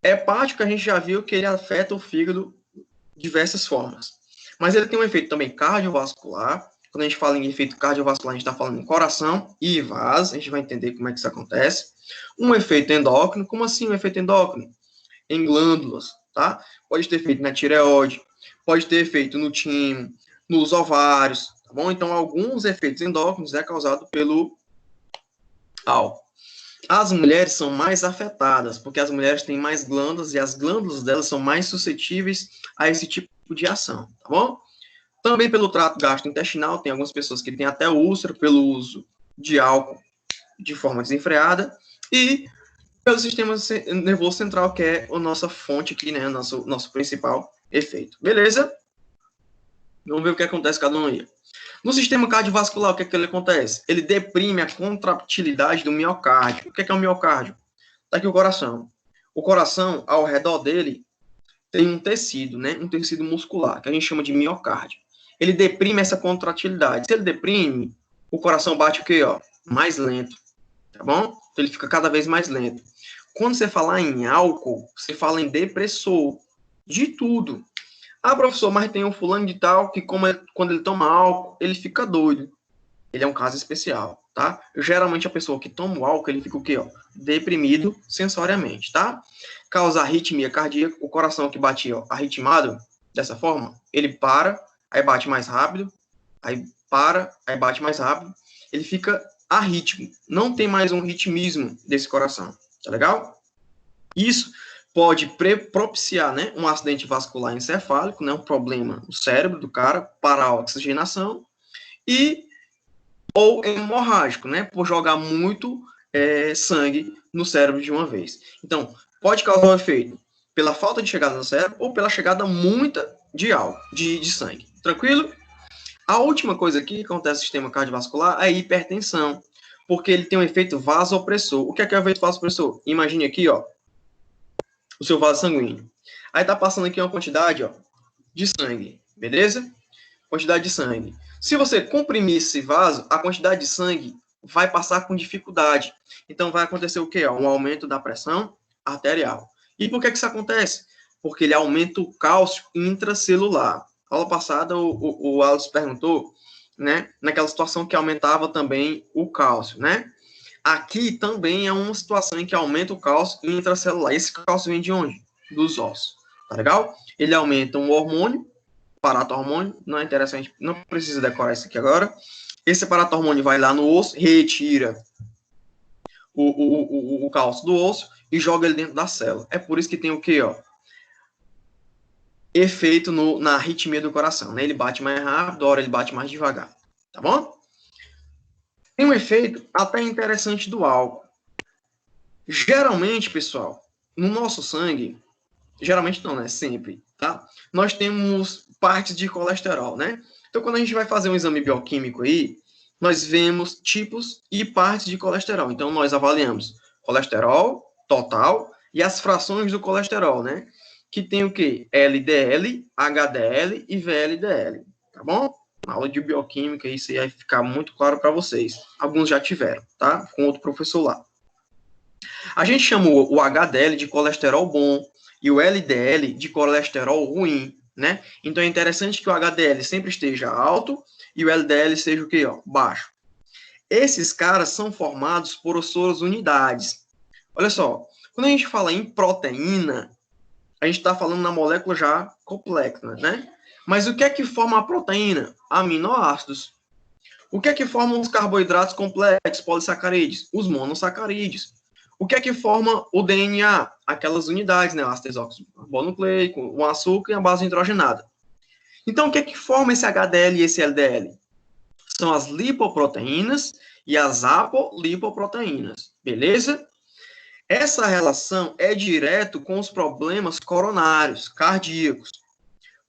Hepático, a gente já viu que ele afeta o fígado de diversas formas. Mas ele tem um efeito também cardiovascular. Quando a gente fala em efeito cardiovascular, a gente está falando em coração e vasos. A gente vai entender como é que isso acontece. Um efeito endócrino. Como assim um efeito endócrino? Em glândulas, tá? Pode ter efeito na tireoide, pode ter efeito no timo, nos ovários, tá bom? Então, alguns efeitos endócrinos é causado pelo álcool. As mulheres são mais afetadas, porque as mulheres têm mais glândulas e as glândulas delas são mais suscetíveis a esse tipo de ação, tá bom? Também pelo trato gastrointestinal, tem algumas pessoas que têm até úlcera pelo uso de álcool de forma desenfreada, e pelo sistema nervoso central, que é a nossa fonte aqui, né, nosso principal efeito. Beleza? Vamos ver o que acontece cada um aí. No sistema cardiovascular, o que é que ele acontece? Ele deprime a contratilidade do miocárdio. O que é o miocárdio? Está aqui o coração. O coração, ao redor dele, tem um tecido, né? Um tecido muscular, que a gente chama de miocárdio. Ele deprime essa contratilidade. Se ele deprime, o coração bate o quê? Ó? Mais lento, tá bom? Então ele fica cada vez mais lento. Quando você falar em álcool, você fala em depressor, de tudo. Ah, professor, mas tem um fulano de tal que quando ele toma álcool, ele fica doido. Ele é um caso especial, tá? Geralmente a pessoa que toma o álcool, ele fica o quê? Ó? Deprimido sensoriamente, tá? Causa arritmia cardíaca, o coração que batia arritmado, dessa forma, ele para, aí bate mais rápido, aí para, aí bate mais rápido, ele fica arrítmico, não tem mais um ritmismo desse coração, tá legal? Isso pode propiciar, né, um acidente vascular encefálico, né, um problema no cérebro do cara, parar a oxigenação, ou hemorrágico, né, por jogar muito sangue no cérebro de uma vez. Então, pode causar um efeito pela falta de chegada no cérebro ou pela chegada muita de álcool, de sangue. Tranquilo? A última coisa aqui que acontece no sistema cardiovascular é a hipertensão, porque ele tem um efeito vasopressor. O que é o efeito vasopressor? Imagine aqui, ó, o seu vaso sanguíneo. Aí tá passando aqui uma quantidade, ó, de sangue, beleza? Quantidade de sangue. Se você comprimir esse vaso, a quantidade de sangue vai passar com dificuldade. Então vai acontecer o quê? Ó? Um aumento da pressão arterial. E por que isso acontece? Porque ele aumenta o cálcio intracelular. Aula passada, o Alice perguntou, né, naquela situação que aumentava também o cálcio, né? Aqui também é uma situação em que aumenta o cálcio intracelular. Esse cálcio vem de onde? Dos ossos. Tá legal? Ele aumenta um hormônio, paratormônio, não é interessante, não precisa decorar isso aqui agora. Esse paratormônio vai lá no osso, retira o cálcio do osso e joga ele dentro da célula. É por isso que tem o quê, ó? Efeito na arritmia do coração, né? Ele bate mais rápido, a hora ele bate mais devagar. Tá bom? Tem um efeito até interessante do álcool. Geralmente, pessoal, no nosso sangue, geralmente não, né? Sempre, tá? Nós temos partes de colesterol, né? Então, quando a gente vai fazer um exame bioquímico aí, nós vemos tipos e partes de colesterol. Então, nós avaliamos colesterol total e as frações do colesterol, né? Que tem o quê? LDL, HDL e VLDL, tá bom? Na aula de bioquímica, isso aí vai ficar muito claro para vocês. Alguns já tiveram, tá? Com outro professor lá. A gente chama o HDL de colesterol bom e o LDL de colesterol ruim, né? Então, é interessante que o HDL sempre esteja alto e o LDL seja o quê? Ó, baixo. Esses caras são formados por suas unidades. Olha só, quando a gente fala em proteína, a gente está falando na molécula já complexa, né? Mas o que é que forma a proteína? Aminoácidos. O que é que formam os carboidratos complexos, polissacarídeos? Os monossacarídeos. O que é que forma o DNA? Aquelas unidades, né? O ácido desoxirribonucleico, o açúcar e a base nitrogenada. Então, o que é que forma esse HDL e esse LDL? São as lipoproteínas e as apolipoproteínas. Beleza? Essa relação é direto com os problemas coronários, cardíacos.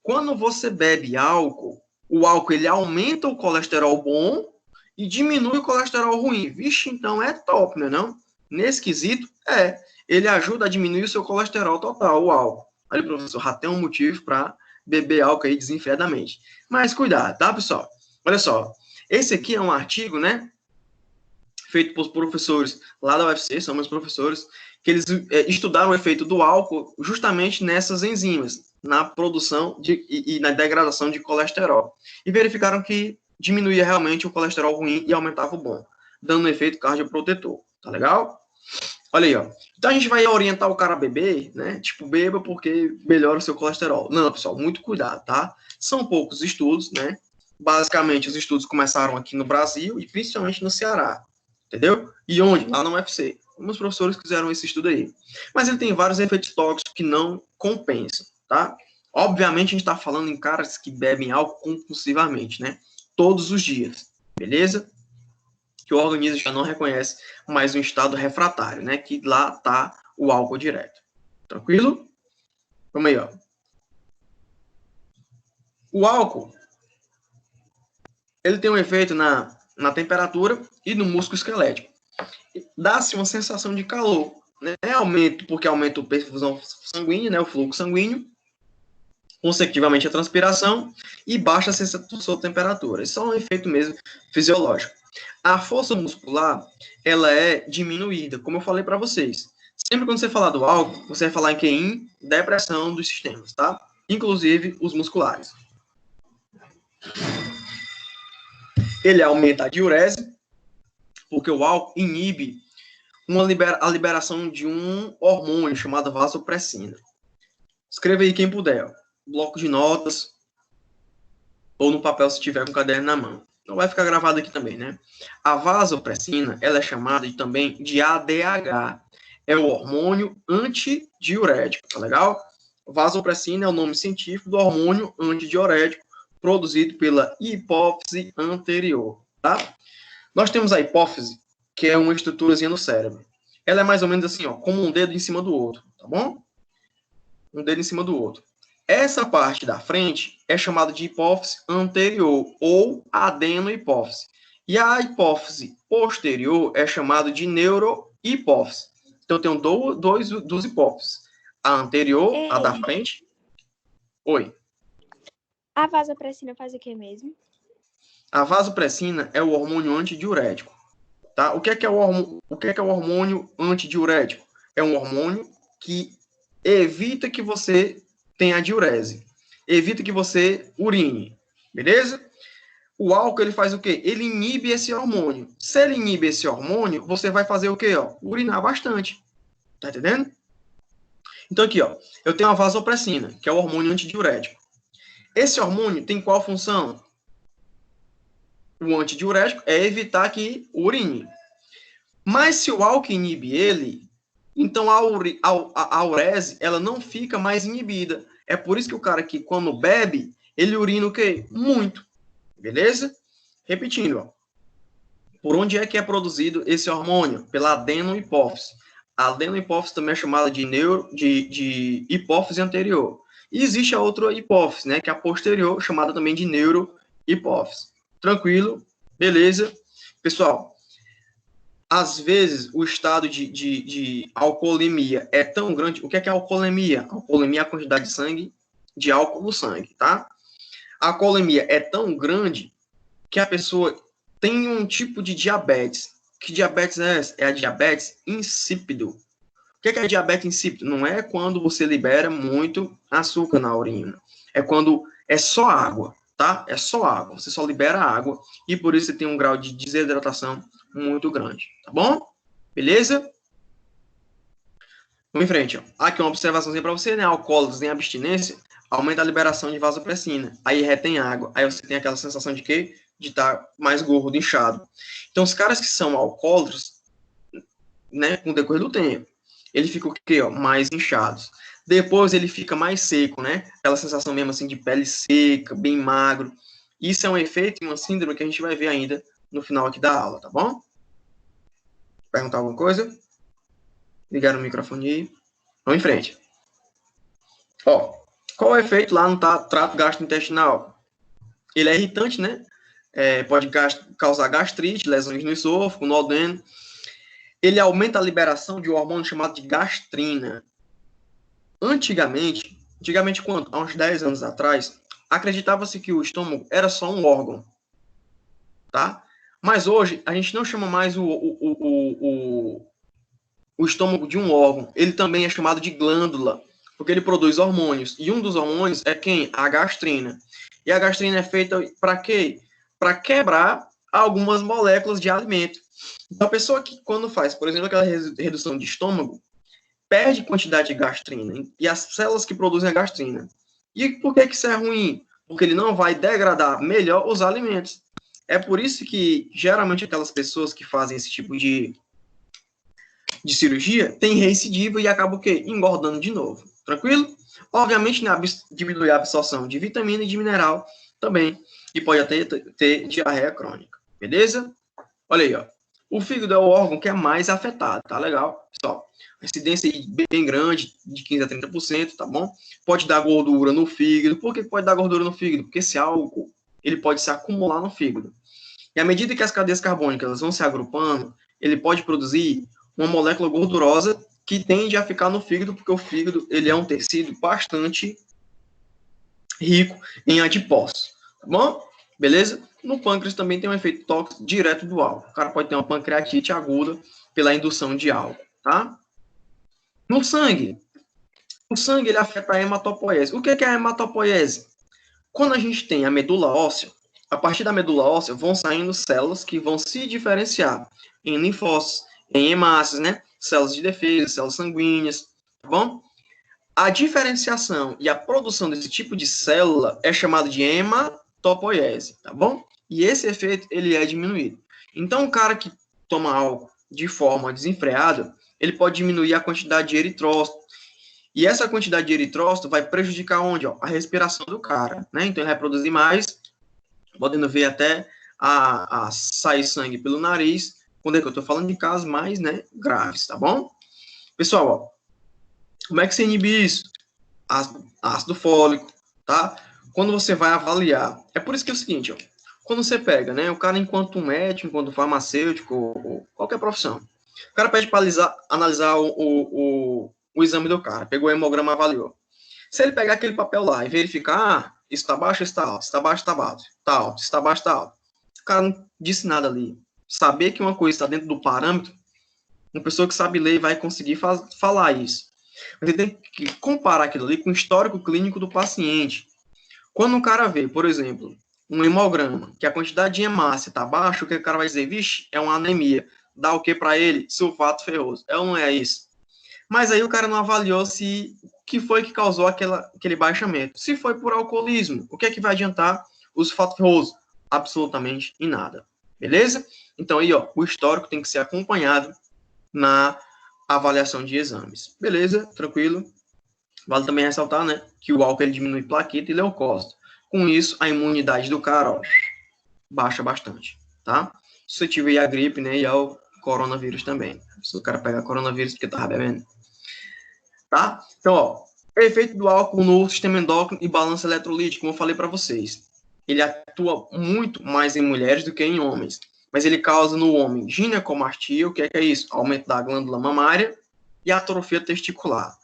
Quando você bebe álcool, o álcool ele aumenta o colesterol bom e diminui o colesterol ruim. Vixe, então é top, né, não? Nesse quesito, ele ajuda a diminuir o seu colesterol total, o álcool. Olha, professor, já tem um motivo para beber álcool aí desenfreadamente. Mas cuidado, tá, pessoal? Olha só, esse aqui é um artigo, né, feito por professores lá da UFC, são meus professores, que eles estudaram o efeito do álcool justamente nessas enzimas, na produção e na degradação de colesterol. E verificaram que diminuía realmente o colesterol ruim e aumentava o bom, dando um efeito cardioprotetor. Tá legal? Olha aí, ó. Então a gente vai orientar o cara a beber, né? Tipo, beba porque melhora o seu colesterol. Não, pessoal, muito cuidado, tá? São poucos estudos, né? Basicamente, os estudos começaram aqui no Brasil e principalmente no Ceará. Entendeu? E onde? Lá no UFC. Alguns professores fizeram esse estudo aí. Mas ele tem vários efeitos tóxicos que não compensam, tá? Obviamente, a gente está falando em caras que bebem álcool compulsivamente, né? Todos os dias, beleza? Que o organismo já não reconhece mais um estado refratário, né? Que lá está o álcool direto. Tranquilo? Vamos aí, ó. O álcool, ele tem um efeito na temperatura e no músculo esquelético. Dá-se uma sensação de calor, né? Porque aumenta a perfusão sanguínea, né? O fluxo sanguíneo, consecutivamente a transpiração e baixa a sensação de temperatura. Isso é um efeito mesmo fisiológico. A força muscular, ela é diminuída, como eu falei para vocês. Sempre quando você falar do álcool, você vai falar em depressão dos sistemas, tá? Inclusive os musculares. Ele aumenta a diurese, porque o álcool inibe a liberação de um hormônio chamado vasopressina. Escreva aí quem puder, ó. Bloco de notas ou no papel se tiver com o caderno na mão. Não vai ficar gravado aqui também, né? A vasopressina, ela é chamada também de ADH. É o hormônio antidiurético, tá legal? Vasopressina é o nome científico do hormônio antidiurético produzido pela hipófise anterior, tá? Nós temos a hipófise, que é uma estruturazinha no cérebro. Ela é mais ou menos assim, ó, como um dedo em cima do outro, tá bom? Um dedo em cima do outro. Essa parte da frente é chamada de hipófise anterior ou adenohipófise. E a hipófise posterior é chamada de neurohipófise. Então, eu tenho duas hipófises. A anterior, a da frente. Oi.
A vasopressina faz o que mesmo?
A vasopressina é o hormônio antidiurético. Tá? O que é o hormônio antidiurético? É um hormônio que evita que você tenha diurese. Evita que você urine. Beleza? O álcool, ele faz o quê? Ele inibe esse hormônio. Se ele inibe esse hormônio, você vai fazer o quê? Ó? Urinar bastante. Tá entendendo? Então, aqui, ó, eu tenho a vasopressina, que é o hormônio antidiurético. Esse hormônio tem qual função? O antidiurético é evitar que urine. Mas se o álcool inibe ele, então a urese, ela não fica mais inibida. É por isso que o cara que, quando bebe, ele urina o quê? Muito. Beleza? Repetindo, ó. Por onde é que é produzido esse hormônio? Pela adenohipófise. A adenohipófise também é chamada de hipófise anterior. E existe a outra hipófise, né, que é a posterior, chamada também de neurohipófise. Tranquilo? Beleza? Pessoal, às vezes o estado de alcoolemia é tão grande. O que é alcoolemia? Alcoolemia é a quantidade de sangue, de álcool no sangue, tá? A alcoolemia é tão grande que a pessoa tem um tipo de diabetes. Que diabetes é essa? É a diabetes insípido. O que é diabetes insípido? Não é quando você libera muito açúcar na urina. É quando é só água, tá? É só água. Você só libera água e por isso você tem um grau de desidratação muito grande, tá bom? Beleza? Vamos em frente, ó. Aqui uma observaçãozinha para você, né? Alcoólatras em abstinência aumenta a liberação de vasopressina. Aí retém água. Aí você tem aquela sensação de quê? De estar mais gordo, inchado. Então, os caras que são alcoólatras, né, com o decorrer do tempo, ele fica o quê? Ó, mais inchados. Depois ele fica mais seco, né? Aquela sensação mesmo assim de pele seca, bem magro. Isso é um efeito e uma síndrome que a gente vai ver ainda no final aqui da aula, tá bom? Perguntar alguma coisa? Ligar o microfone aí. Vamos em frente. Ó, qual é o efeito lá no trato gastrointestinal? Ele é irritante, né? Pode causar gastrite, lesões no esôfago, no duodeno. Ele aumenta a liberação de um hormônio chamado de gastrina. Antigamente quando? Há uns 10 anos atrás, acreditava-se que o estômago era só um órgão, tá? Mas hoje, a gente não chama mais o o estômago de um órgão, ele também é chamado de glândula, porque ele produz hormônios. E um dos hormônios é quem? A gastrina. E a gastrina é feita para quê? Para quebrar algumas moléculas de alimento. Então, a pessoa que, quando faz, por exemplo, aquela redução de estômago, perde quantidade de gastrina e as células que produzem a gastrina. E por que isso é ruim? Porque ele não vai degradar melhor os alimentos. É por isso que, geralmente, aquelas pessoas que fazem esse tipo de cirurgia têm recidiva e acabam o quê? Engordando de novo. Tranquilo? Obviamente, né, diminui a absorção de vitamina e de mineral também. E pode até ter diarreia crônica. Beleza? Olha aí, ó. O fígado é o órgão que é mais afetado, tá legal? Pessoal, incidência bem grande, de 15% a 30%, tá bom? Pode dar gordura no fígado. Por que pode dar gordura no fígado? Porque esse álcool, ele pode se acumular no fígado. E à medida que as cadeias carbônicas vão se agrupando, ele pode produzir uma molécula gordurosa que tende a ficar no fígado, porque o fígado, ele é um tecido bastante rico em adipócitos, tá bom? Beleza? No pâncreas também tem um efeito tóxico direto do álcool. O cara pode ter uma pancreatite aguda pela indução de álcool, tá? No sangue, o sangue ele afeta a hematopoiese. O que é a hematopoiese? Quando a gente tem a medula óssea, a partir da medula óssea vão saindo células que vão se diferenciar em linfócitos, em hemácias, né? Células de defesa, células sanguíneas, tá bom? A diferenciação e a produção desse tipo de célula é chamada de hematopoiese, tá bom? E esse efeito, ele é diminuído. Então, o cara que toma álcool de forma desenfreada, ele pode diminuir a quantidade de eritrócito. E essa quantidade de eritrócito vai prejudicar onde? Ó? A respiração do cara, né? Então, ele vai produzir mais, podendo ver até a sair sangue pelo nariz, quando é que eu estou falando de casos mais, né, graves, tá bom? Pessoal, ó, como é que você inibe isso? Ácido fólico, tá? Quando você vai avaliar, é por isso que é o seguinte, ó, quando você pega, né, o cara enquanto médico, enquanto farmacêutico, ou qualquer profissão, o cara pede para analisar o exame do cara, pegou o hemograma, avaliou. Se ele pegar aquele papel lá e verificar, isso está baixo, está alto, está baixo, está alto, está alto, está baixo, está alto. O cara não disse nada ali. Saber que uma coisa está dentro do parâmetro, uma pessoa que sabe ler vai conseguir falar isso. Você tem que comparar aquilo ali com o histórico clínico do paciente. Quando o cara vê, por exemplo, um hemograma, que a quantidade de hemácia está baixa, o que o cara vai dizer? Vixe, é uma anemia. Dá o que para ele? Sulfato ferroso. É ou não é isso? Mas aí o cara não avaliou se o que foi que causou aquele baixamento. Se foi por alcoolismo, o que é que vai adiantar o sulfato ferroso? Absolutamente em nada. Beleza? Então aí, ó, o histórico tem que ser acompanhado na avaliação de exames. Beleza? Tranquilo? Vale também ressaltar, né, que o álcool ele diminui plaqueta e leucócito. Com isso, a imunidade do cara, ó, baixa bastante, tá? Suscetível à gripe, né, e ao coronavírus também. Se o cara pegar coronavírus porque tava bebendo. Tá? Então, ó, efeito do álcool no sistema endócrino e balanço eletrolítico, como eu falei para vocês. Ele atua muito mais em mulheres do que em homens. Mas ele causa no homem ginecomastia, o que é isso? Aumento da glândula mamária e atrofia testicular.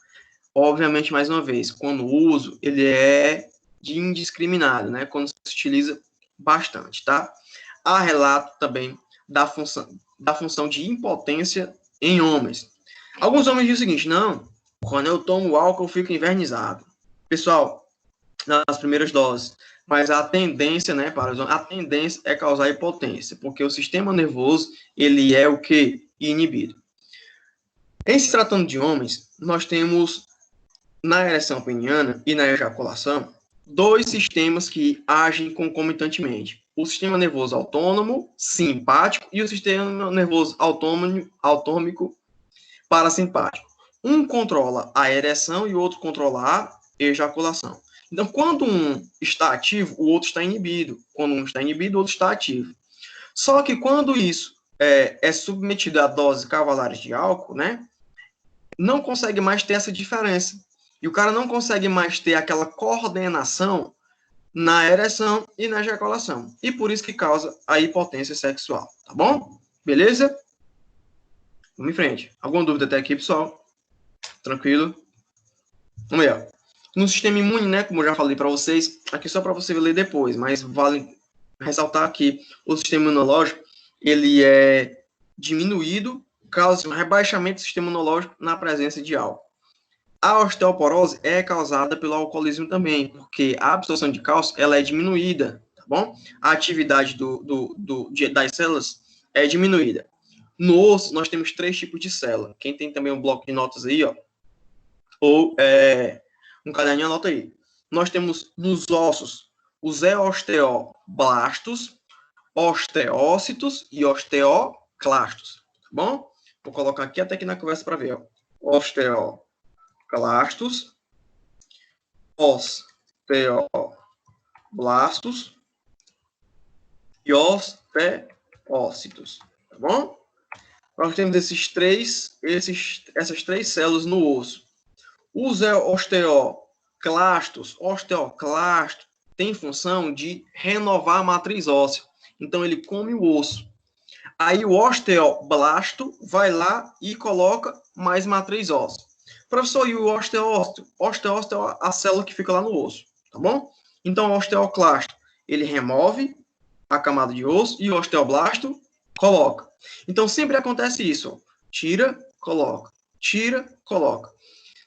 Obviamente, mais uma vez, quando o uso, ele é de indiscriminado, né? Quando se utiliza bastante, tá? Há relato também da função de impotência em homens. Alguns homens dizem o seguinte, não, quando eu tomo álcool, eu fico invernizado. Pessoal, nas primeiras doses, mas a tendência, né, para os homens, a tendência é causar hipotência, porque o sistema nervoso, ele é o que? Inibido. Em se tratando de homens, nós temos, na ereção peniana e na ejaculação, dois sistemas que agem concomitantemente. O sistema nervoso autônomo, simpático, e o sistema nervoso autômico, parasimpático. Um controla a ereção e o outro controla a ejaculação. Então, quando um está ativo, o outro está inibido. Quando um está inibido, o outro está ativo. Só que quando isso é submetido a doses cavalares de álcool, né, não consegue mais ter essa diferença. E o cara não consegue mais ter aquela coordenação na ereção e na ejaculação. E por isso que causa a hipotência sexual. Tá bom? Beleza? Vamos em frente. Alguma dúvida até aqui, pessoal? Tranquilo? Vamos aí, ó. No sistema imune, né, como eu já falei para vocês, aqui só para você ler depois, mas vale ressaltar que o sistema imunológico, ele é diminuído causa um rebaixamento do sistema imunológico na presença de álcool. A osteoporose é causada pelo alcoolismo também, porque a absorção de cálcio ela é diminuída, tá bom? A atividade das células é diminuída. No osso, nós temos 3 tipos de célula. Quem tem também um bloco de notas aí, ó, ou um caderninho, anota aí. Nós temos nos ossos os osteoblastos, osteócitos e osteoclastos, tá bom? Vou colocar aqui até aqui na conversa para ver, ó. Osteoclastos, osteoblastos e osteócitos, tá bom? Nós temos essas 3 células no osso. Os osteoclastos tem função de renovar a matriz óssea. Então, ele come o osso. Aí, o osteoblasto vai lá e coloca mais matriz óssea. Professor, e o osteócito? Osteócito é a célula que fica lá no osso, tá bom? Então, o osteoclasto, ele remove a camada de osso e o osteoblasto coloca. Então, sempre acontece isso. Ó. Tira, coloca. Tira, coloca.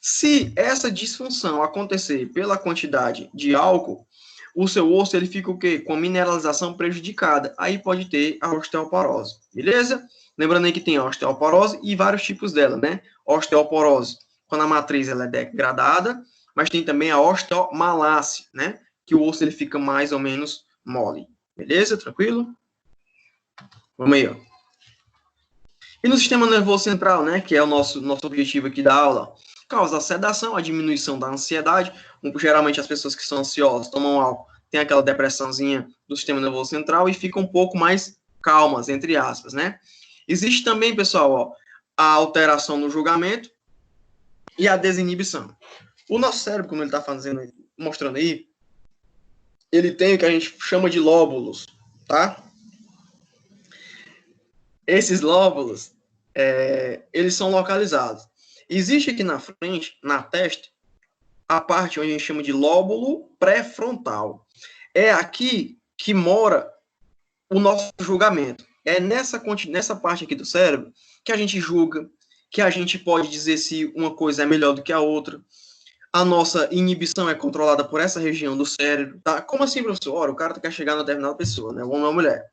Se essa disfunção acontecer pela quantidade de álcool, o seu osso ele fica o quê? Com a mineralização prejudicada. Aí pode ter a osteoporose. Beleza? Lembrando aí que tem a osteoporose e vários tipos dela, né? Osteoporose, quando a matriz ela é degradada, mas tem também a osteomalácia, né? Que o osso ele fica mais ou menos mole. Beleza? Tranquilo? Vamos aí, ó. E no sistema nervoso central, né? Que é o nosso objetivo aqui da aula. Causa a sedação, a diminuição da ansiedade. Geralmente as pessoas que são ansiosas tomam álcool, tem aquela depressãozinha do sistema nervoso central e ficam um pouco mais calmas, entre aspas, né? Existe também, pessoal, ó, a alteração no julgamento e a desinibição. O nosso cérebro, como ele está mostrando aí, ele tem o que a gente chama de lóbulos, tá? Esses lóbulos, eles são localizados. Existe aqui na frente, na testa, a parte onde a gente chama de lóbulo pré-frontal. É aqui que mora o nosso julgamento. É nessa parte aqui do cérebro que a gente julga, que a gente pode dizer se uma coisa é melhor do que a outra. A nossa inibição é controlada por essa região do cérebro, tá? Como assim, professor? Ora, o cara quer chegar na determinada pessoa, né? Homem ou mulher.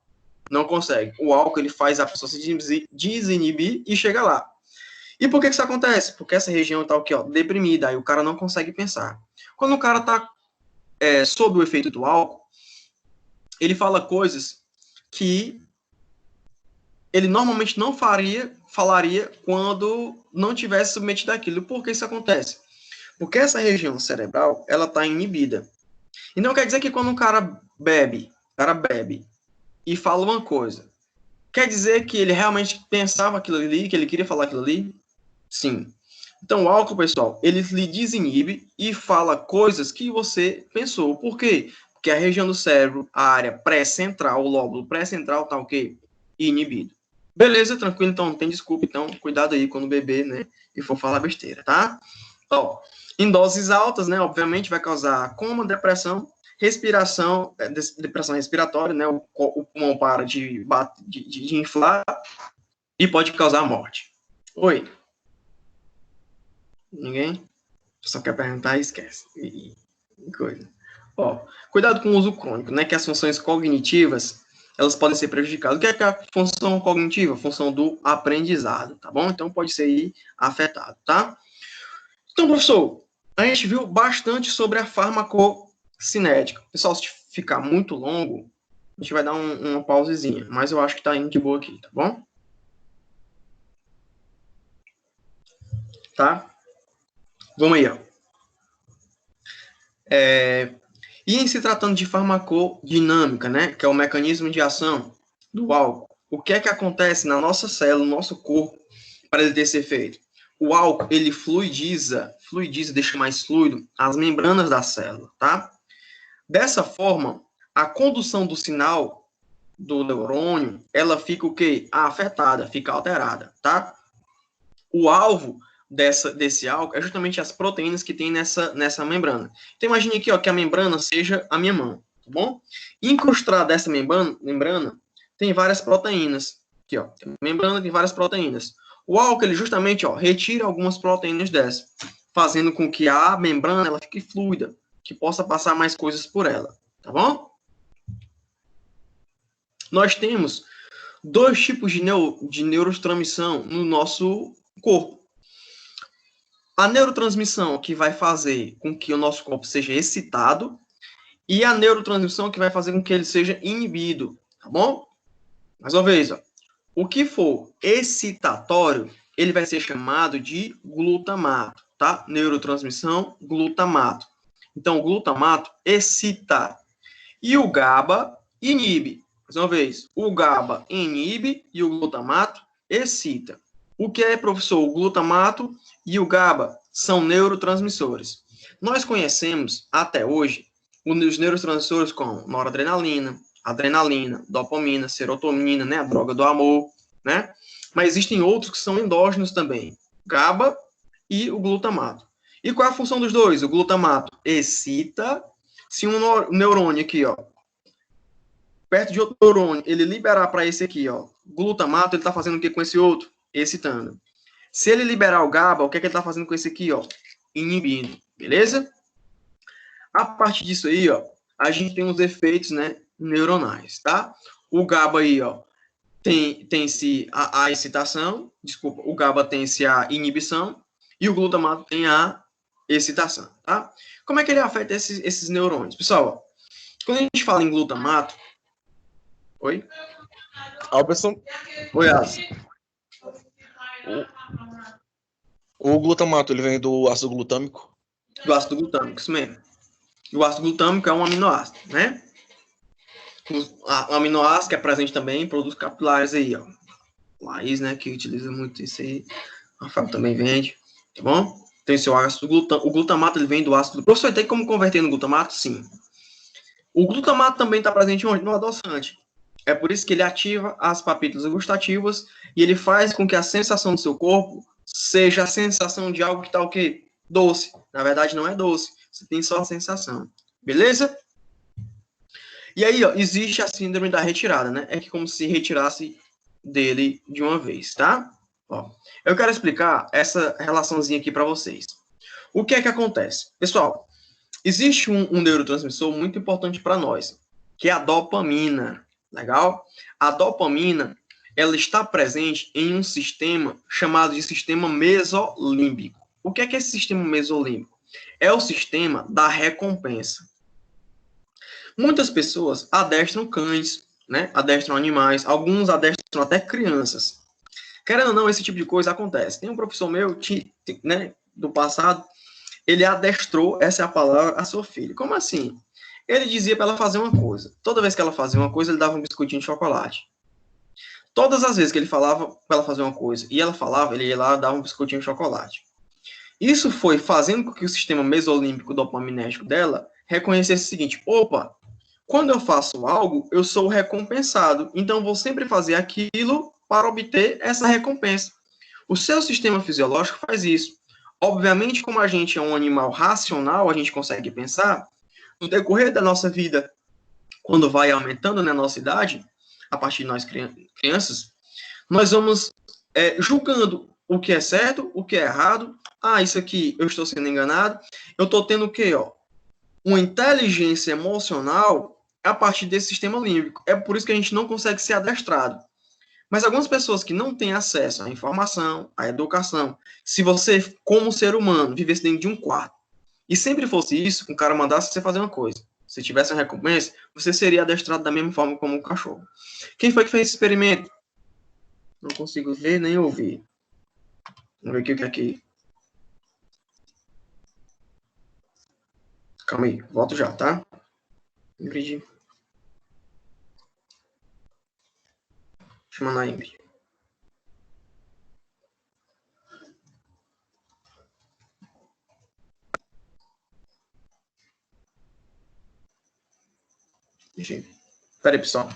Não consegue. O álcool, ele faz a pessoa se desinibir e chega lá. E por que isso acontece? Porque essa região está o quê? Ó, deprimida, aí o cara não consegue pensar. Quando o cara está sob o efeito do álcool, ele fala coisas que ele normalmente não falaria quando não tivesse submetido àquilo. Por que isso acontece? Porque essa região cerebral, ela está inibida. E não quer dizer que quando o cara bebe e fala uma coisa, quer dizer que ele realmente pensava aquilo ali, que ele queria falar aquilo ali? Sim. Então, o álcool, pessoal, ele lhe desinibe e fala coisas que você pensou. Por quê? Porque a região do cérebro, a área pré-central, o lóbulo pré-central, está o quê? Inibido. Beleza, tranquilo? Então, não tem desculpa. Então, cuidado aí quando beber, né? E for falar besteira, tá? Ó, em doses altas, né? Obviamente, vai causar coma, depressão, depressão respiratória, né? O pulmão para de inflar e pode causar morte. Oi? Ninguém? Só quer perguntar e esquece. Coisa. Ó, cuidado com o uso crônico, né? Que as funções cognitivas, elas podem ser prejudicadas. O que é a função cognitiva? A função do aprendizado, tá bom? Então, pode ser aí afetado, tá? Então, professor, a gente viu bastante sobre a farmacocinética. Pessoal, se ficar muito longo, a gente vai dar uma pausezinha, mas eu acho que tá indo de boa aqui, tá bom? Tá? Vamos aí, ó. E em se tratando de farmacodinâmica, né, que é o mecanismo de ação do álcool, o que é que acontece na nossa célula, no nosso corpo, para ele ter esse efeito? O álcool, ele fluidiza, deixa mais fluido as membranas da célula, tá? Dessa forma, a condução do sinal do neurônio, ela fica o quê? Afetada, fica alterada, tá? O alvo desse álcool é justamente as proteínas que tem nessa membrana. Então, imagine aqui, ó, que a membrana seja a minha mão, tá bom? Incrustada dessa membrana tem várias proteínas. Aqui, ó, a membrana tem várias proteínas. O álcool, ele justamente, ó, retira algumas proteínas dessas, fazendo com que a membrana ela fique fluida, que possa passar mais coisas por ela, tá bom? Nós temos dois tipos de neurotransmissão no nosso corpo. A neurotransmissão que vai fazer com que o nosso corpo seja excitado e a neurotransmissão que vai fazer com que ele seja inibido, tá bom? Mais uma vez, ó. O que for excitatório, ele vai ser chamado de glutamato, tá? Neurotransmissão, glutamato. Então, o glutamato excita. E o GABA inibe. Mais uma vez, o GABA inibe e o glutamato excita. O que é, professor? O glutamato e o GABA são neurotransmissores. Nós conhecemos, até hoje, os neurotransmissores como noradrenalina, adrenalina, dopamina, serotonina, né, a droga do amor, né? Mas existem outros que são endógenos também, GABA e o glutamato. E qual é a função dos dois? O glutamato excita. Se um neurônio aqui, ó, perto de outro neurônio, ele liberar para esse aqui, ó, glutamato, ele está fazendo o que com esse outro? Excitando. Se ele liberar o GABA, o que é que ele está fazendo com esse aqui, ó? Inibindo, beleza? A partir disso aí, ó, a gente tem os efeitos, né, neuronais, tá? O GABA aí, ó, tem-se a excitação, desculpa, o GABA tem-se a inibição e o glutamato tem a excitação, tá? Como é que ele afeta esses neurônios? Pessoal, ó, quando a gente fala em glutamato... Oi?
Alberson,
Oi, Alisson.
o glutamato, ele vem do ácido glutâmico?
Do ácido glutâmico, isso mesmo. O ácido glutâmico é um aminoácido, né? O aminoácido que é presente também em produtos capilares aí, ó. Laís, né, que utiliza muito isso aí. A Rafael também vende, tá bom? Tem seu ácido glutâmico. O glutamato, ele vem do ácido... Professor, tem como converter no glutamato? Sim. O glutamato também está presente onde? No adoçante. É por isso que ele ativa as papilas gustativas e ele faz com que a sensação do seu corpo seja a sensação de algo que está o quê? Doce. Na verdade, não é doce. Você tem só a sensação. Beleza? E aí, ó, existe a síndrome da retirada, né? É que como se retirasse dele de uma vez, tá? Ó, eu quero explicar essa relaçãozinha aqui para vocês. O que é que acontece? Pessoal, existe um neurotransmissor muito importante para nós, que é a dopamina. Legal? A dopamina, ela está presente em um sistema chamado de sistema mesolímbico. O que é esse sistema mesolímbico? É o sistema da recompensa. Muitas pessoas adestram cães, né? Adestram animais, alguns adestram até crianças. Querendo ou não, esse tipo de coisa acontece. Tem um professor meu, né, do passado, ele adestrou, essa é a palavra, a sua filha. Como assim? Ele dizia para ela fazer uma coisa. Toda vez que ela fazia uma coisa, ele dava um biscoitinho de chocolate. Todas as vezes que ele falava para ela fazer uma coisa e ela falava, ele ia lá e dava um biscoitinho de chocolate. Isso foi fazendo com que o sistema mesolímbico dopaminérgico dela reconhecesse o seguinte: opa, quando eu faço algo, eu sou recompensado. Então, vou sempre fazer aquilo para obter essa recompensa. O seu sistema fisiológico faz isso. Obviamente, como a gente é um animal racional, a gente consegue pensar, no decorrer da nossa vida, quando vai aumentando na nossa idade, a partir de nós crianças, nós vamos julgando o que é certo, o que é errado. Ah, isso aqui eu estou sendo enganado. Eu estou tendo o quê? Ó? Uma inteligência emocional a partir desse sistema límbico. É por isso que a gente não consegue ser adestrado. Mas algumas pessoas que não têm acesso à informação, à educação, se você, como ser humano, vivesse dentro de um quarto, e sempre fosse isso, um cara mandasse você fazer uma coisa, se tivesse uma recompensa, você seria adestrado da mesma forma como um cachorro. Quem foi que fez esse experimento? Não consigo ver nem ouvir. Vamos ver o que é aqui. Calma aí, volto já, tá? Ingrid. Deixa eu mandar a Ingrid. Espera aí, pessoal.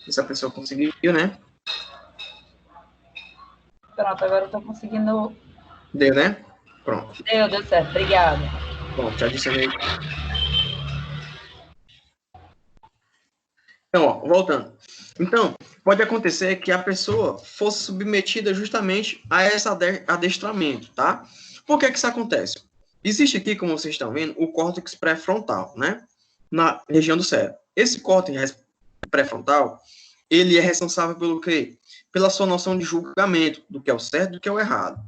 Se a pessoa conseguiu, né?
Pronto, agora eu tô conseguindo.
Deu, né? Pronto.
Deu certo, obrigada.
Pronto, já adicionei. Então, ó, voltando. Então, pode acontecer que a pessoa fosse submetida justamente a esse adestramento, tá? Por que que isso acontece? Existe aqui, como vocês estão vendo, o córtex pré-frontal, né? Na região do cérebro. Esse córtex pré-frontal, ele é responsável pelo quê? Pela sua noção de julgamento do que é o certo e do que é o errado.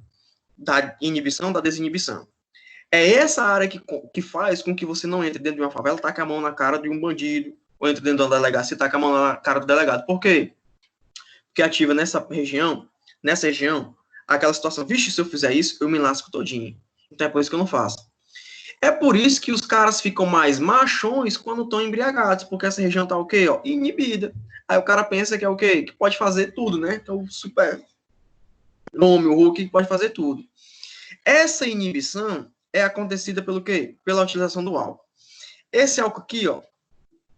Da inibição, da desinibição. É essa área que faz com que você não entre dentro de uma favela, taque a mão na cara de um bandido, ou entre dentro de uma delegacia e taque a mão na cara do delegado. Por quê? Porque ativa nessa região, aquela situação, vixe, se eu fizer isso, eu me lasco todinho. Então é por isso que eu não faço. É por isso que os caras ficam mais machões quando estão embriagados, porque essa região tá o quê? Ó, inibida. Aí o cara pensa que é o quê? Que pode fazer tudo, né? Então o super homem, o Hulk, pode fazer tudo. Essa inibição é acontecida pelo quê? Pela utilização do álcool. Esse álcool aqui, ó,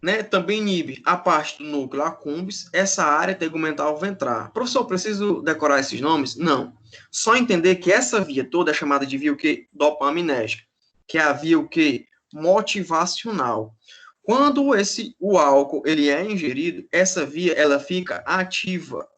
né, também inibe a parte do núcleo accumbens, essa área tegumental ventral. Professor, preciso decorar esses nomes? Não. Só entender que essa via toda é chamada de via o quê? Dopaminérgica, que é a via o quê? Motivacional. Quando o álcool ele é ingerido, essa via ela fica ativa.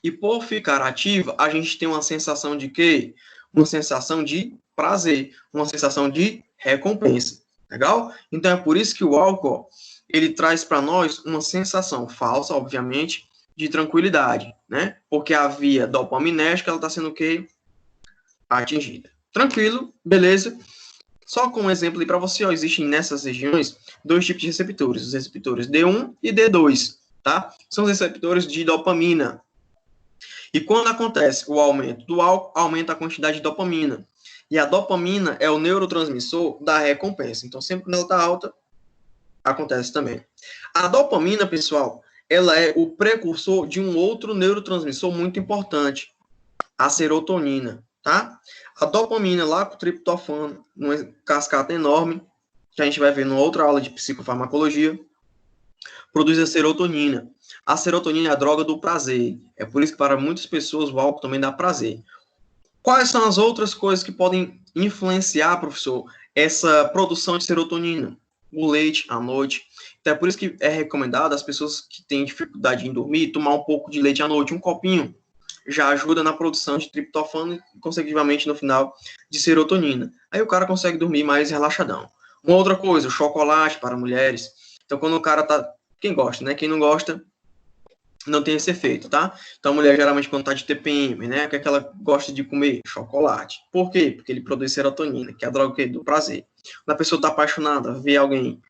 E por ficar ativa, a gente tem uma sensação de quê? Uma sensação de prazer, uma sensação de recompensa. Legal? Então é por isso que o álcool ele traz para nós uma sensação falsa, obviamente, de tranquilidade, né? Porque a via dopaminérgica ela está sendo o quê? Atingida. Tranquilo, beleza? Só com um exemplo aí para você, ó, existem nessas regiões dois tipos de receptores, os receptores D1 e D2, tá? São os receptores de dopamina. E quando acontece o aumento do álcool, aumenta a quantidade de dopamina. E a dopamina é o neurotransmissor da recompensa. Então, sempre quando ela está alta, acontece também. A dopamina, pessoal, ela é o precursor de um outro neurotransmissor muito importante, a serotonina, tá? A dopamina lá com o triptofano, numa cascata enorme, que a gente vai ver numa outra aula de psicofarmacologia, produz a serotonina. A serotonina é a droga do prazer. É por isso que para muitas pessoas o álcool também dá prazer. Quais são as outras coisas que podem influenciar, professor, essa produção de serotonina? O leite à noite. Então é por isso que é recomendado as pessoas que têm dificuldade em dormir tomar um pouco de leite à noite, um copinho. Já ajuda na produção de triptofano e, consecutivamente, no final, de serotonina. Aí o cara consegue dormir mais relaxadão. Uma outra coisa, o chocolate para mulheres. Então, quando o cara tá... Quem gosta, né? Quem não gosta, não tem esse efeito, tá? Então, a mulher, geralmente, quando tá de TPM, né? O que é que ela gosta de comer? Chocolate. Por quê? Porque ele produz serotonina, que é a droga do prazer. Quando a pessoa tá apaixonada, vê alguém,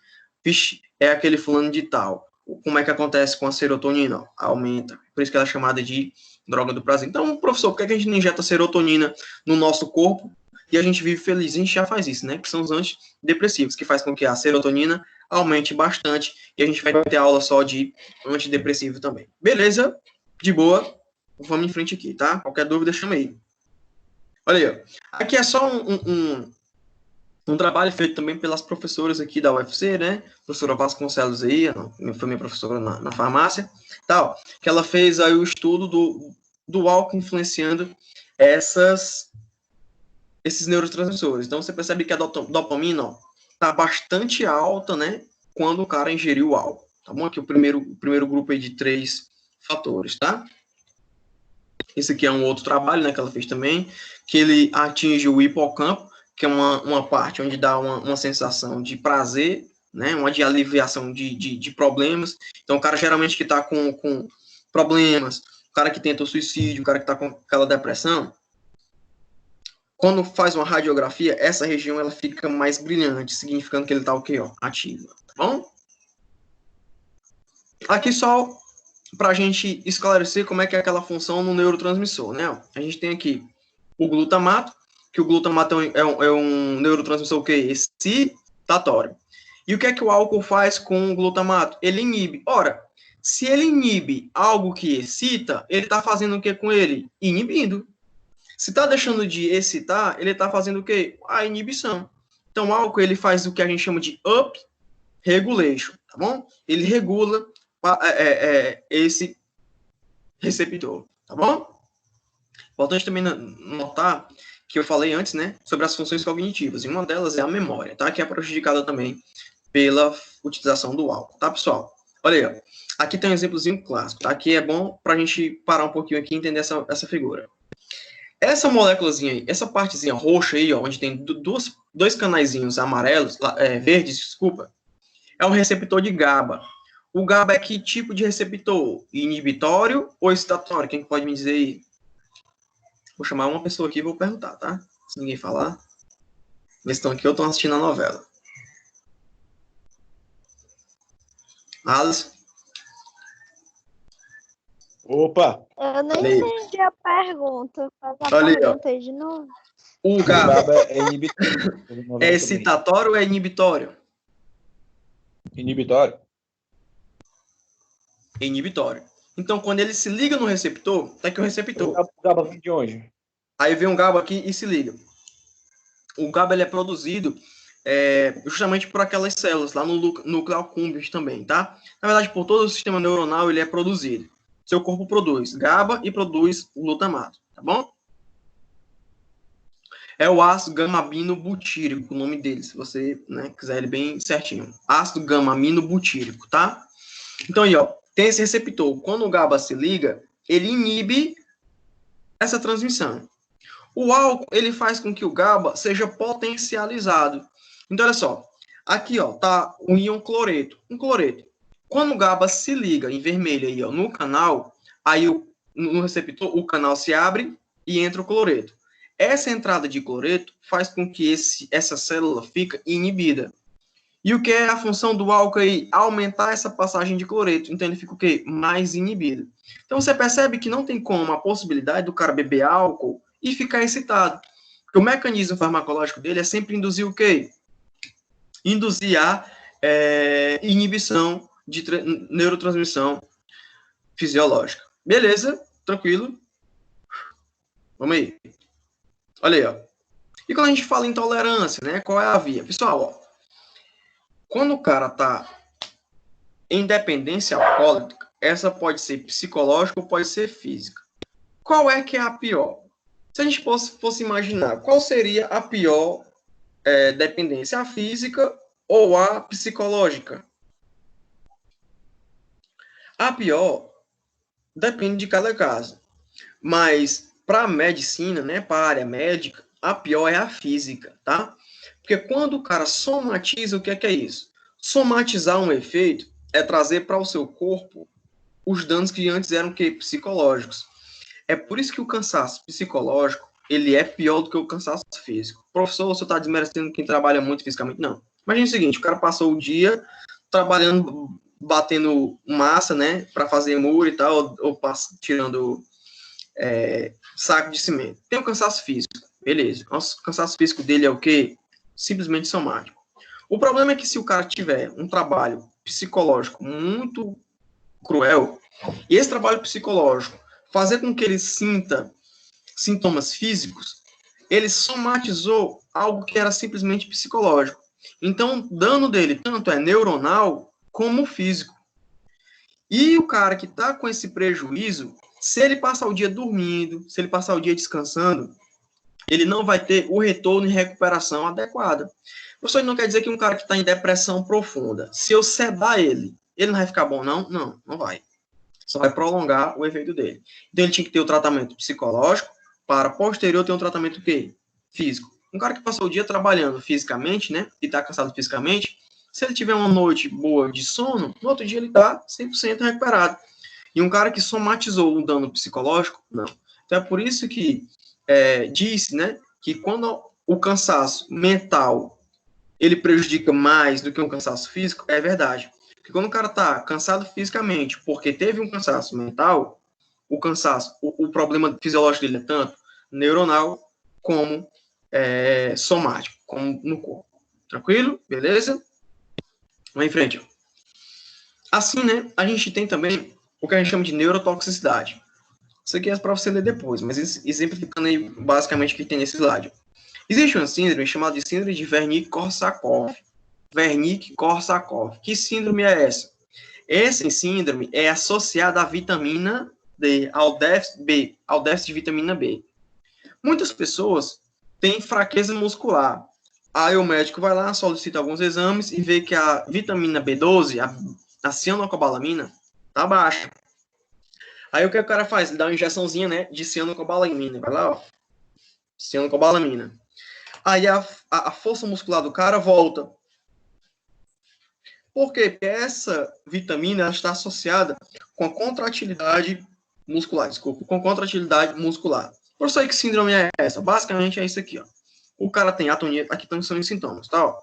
vixe, é aquele fulano de tal. Como é que acontece com a serotonina? Aumenta. Por isso que ela é chamada de droga do prazer. Então, professor, por que a gente não injeta serotonina no nosso corpo e a gente vive feliz? A gente já faz isso, né? Que são os antidepressivos, que faz com que a serotonina aumente bastante e a gente vai ter aula só de antidepressivo também. Beleza? De boa. Vamos em frente aqui, tá? Qualquer dúvida, chama aí. Olha aí, ó. Aqui é só um trabalho feito também pelas professoras aqui da UFC, né? Professora Vasconcelos aí, foi minha professora na farmácia, tal, que ela fez aí o estudo do álcool influenciando esses neurotransmissores. Então, você percebe que a dopamina, ó, tá bastante alta, né? Quando o cara ingeriu o álcool, tá bom? Aqui o primeiro grupo aí de 3 fatores, tá? Esse aqui é um outro trabalho, né, que ela fez também, que ele atinge o hipocampo, que é uma parte onde dá uma sensação de prazer, né, uma de aliviação de problemas. Então, o cara geralmente que está com problemas, o cara que tenta o suicídio, o cara que está com aquela depressão, quando faz uma radiografia, essa região ela fica mais brilhante, significando que ele está o quê? Ó, ativa, tá bom? Aqui só para a gente esclarecer como é que é aquela função no neurotransmissor, né? A gente tem aqui o glutamato, que o glutamato é um neurotransmissor que é excitatório. E o que é que o álcool faz com o glutamato? Ele inibe. Ora, se ele inibe algo que excita, ele está fazendo o que com ele? Inibindo. Se está deixando de excitar, ele está fazendo o quê? A inibição. Então, o álcool ele faz o que a gente chama de up regulation, tá bom? Ele regula esse receptor, tá bom? Importante também notar que eu falei antes, né, sobre as funções cognitivas, e uma delas é a memória, tá? Que é prejudicada também pela utilização do álcool, tá, pessoal? Olha aí, ó. Aqui tem um exemplozinho clássico, tá? Que é bom para a gente parar um pouquinho aqui e entender essa figura. Essa moléculazinha aí, essa partezinha roxa aí, ó, onde tem dois canaizinhos amarelos, verdes, desculpa, é um receptor de GABA. O GABA é que tipo de receptor? Inibitório ou excitatório? Quem pode me dizer aí? Vou chamar uma pessoa aqui e vou perguntar, tá? Se ninguém falar. Eles estão aqui, eu estou assistindo a novela. Alice?
Opa!
Eu nem
Olha aí.
entendi a pergunta. Faz a
Olha aí, ó.
pergunta aí de novo.
O
O
GABA
GABA é inibitório.
é excitatório ou é inibitório?
Inibitório?
É inibitório. Então, quando ele se liga no receptor, tá aqui o receptor.
O GABA vem de onde?
Aí vem um GABA aqui e se liga. O GABA ele é produzido justamente por aquelas células lá no núcleo accumbens também, tá? Na verdade, por todo o sistema neuronal ele é produzido. Seu corpo produz GABA e produz glutamato, tá bom? É o ácido gama-aminobutírico, o nome dele, se você quiser ele bem certinho. Ácido gama-aminobutírico, tá? Então aí, ó, tem esse receptor. Quando o GABA se liga, ele inibe essa transmissão. O álcool, ele faz com que o GABA seja potencializado. Então, olha só. Aqui, ó, tá o íon cloreto. Um cloreto. Quando o GABA se liga em vermelho aí, ó, no canal, aí no receptor, o canal se abre e entra o cloreto. Essa entrada de cloreto faz com que essa célula fique inibida. E o que é a função do álcool aí? Aumentar essa passagem de cloreto. Então, ele fica o quê? Mais inibido. Então, você percebe que não tem como a possibilidade do cara beber álcool e ficar excitado. Porque o mecanismo farmacológico dele é sempre induzir o quê? Induzir a inibição de neurotransmissão fisiológica. Beleza? Tranquilo? Vamos aí. Olha aí, ó. E quando a gente fala em intolerância, né? Qual é a via? Pessoal, ó. Quando o cara tá em dependência alcoólica, essa pode ser psicológica ou pode ser física. Qual é que é a pior? Se a gente fosse imaginar, qual seria a pior dependência? A física ou a psicológica? A pior depende de cada caso. Mas para a medicina, né, para a área médica, a pior é a física, tá? Porque quando o cara somatiza, o que é isso? Somatizar um efeito é trazer para o seu corpo os danos que antes eram psicológicos. É por isso que o cansaço psicológico, ele é pior do que o cansaço físico. Professor, você está desmerecendo quem trabalha muito fisicamente? Não. Imagina o seguinte, o cara passou o dia trabalhando, batendo massa, né, para fazer muro e tal, ou tirando saco de cimento. Tem o cansaço físico, beleza. O cansaço físico dele é o quê? Simplesmente somático. O problema é que se o cara tiver um trabalho psicológico muito cruel, e esse trabalho psicológico fazer com que ele sinta sintomas físicos, ele somatizou algo que era simplesmente psicológico. Então, o dano dele tanto é neuronal como físico. E o cara que está com esse prejuízo, se ele passar o dia dormindo, se ele passar o dia descansando, ele não vai ter o retorno e recuperação adequada. Professor, não quer dizer que um cara que está em depressão profunda, se eu sedar ele não vai ficar bom, não? Não, não vai. Só vai prolongar o efeito dele. Então, ele tinha que ter o tratamento psicológico para, posterior, ter um tratamento o quê? Físico. Um cara que passou o dia trabalhando fisicamente, né, e está cansado fisicamente, se ele tiver uma noite boa de sono, no outro dia ele está 100% recuperado. E um cara que somatizou um dano psicológico, não. Então, é por isso que diz, né, que quando o cansaço mental ele prejudica mais do que um cansaço físico, é verdade. Porque quando o cara está cansado fisicamente porque teve um cansaço mental, o cansaço, o problema fisiológico dele é tanto neuronal como somático, como no corpo. Tranquilo? Beleza? Vamos em frente. Assim, né, a gente tem também o que a gente chama de neurotoxicidade. Isso aqui é para você ler depois, mas exemplificando aí basicamente o que tem nesse slide. Existe uma síndrome chamada de síndrome de Wernicke-Korsakoff. Wernicke-Korsakoff. Que síndrome é essa? Essa síndrome é associada à vitamina D, ao déficit de vitamina B. Muitas pessoas têm fraqueza muscular. Aí o médico vai lá, solicita alguns exames e vê que a vitamina B12, a cianocobalamina, tá baixa. Aí o que o cara faz? Ele dá uma injeçãozinha, né, de cianocobalamina. Vai lá, ó. Cianocobalamina. Aí a força muscular do cara volta. Por quê? Porque essa vitamina ela está associada com a contratilidade muscular. Desculpa, com contratilidade muscular. Professor, que síndrome é essa? Basicamente é isso aqui, ó. O cara tem atonia, aqui são os sintomas, tá? Ó.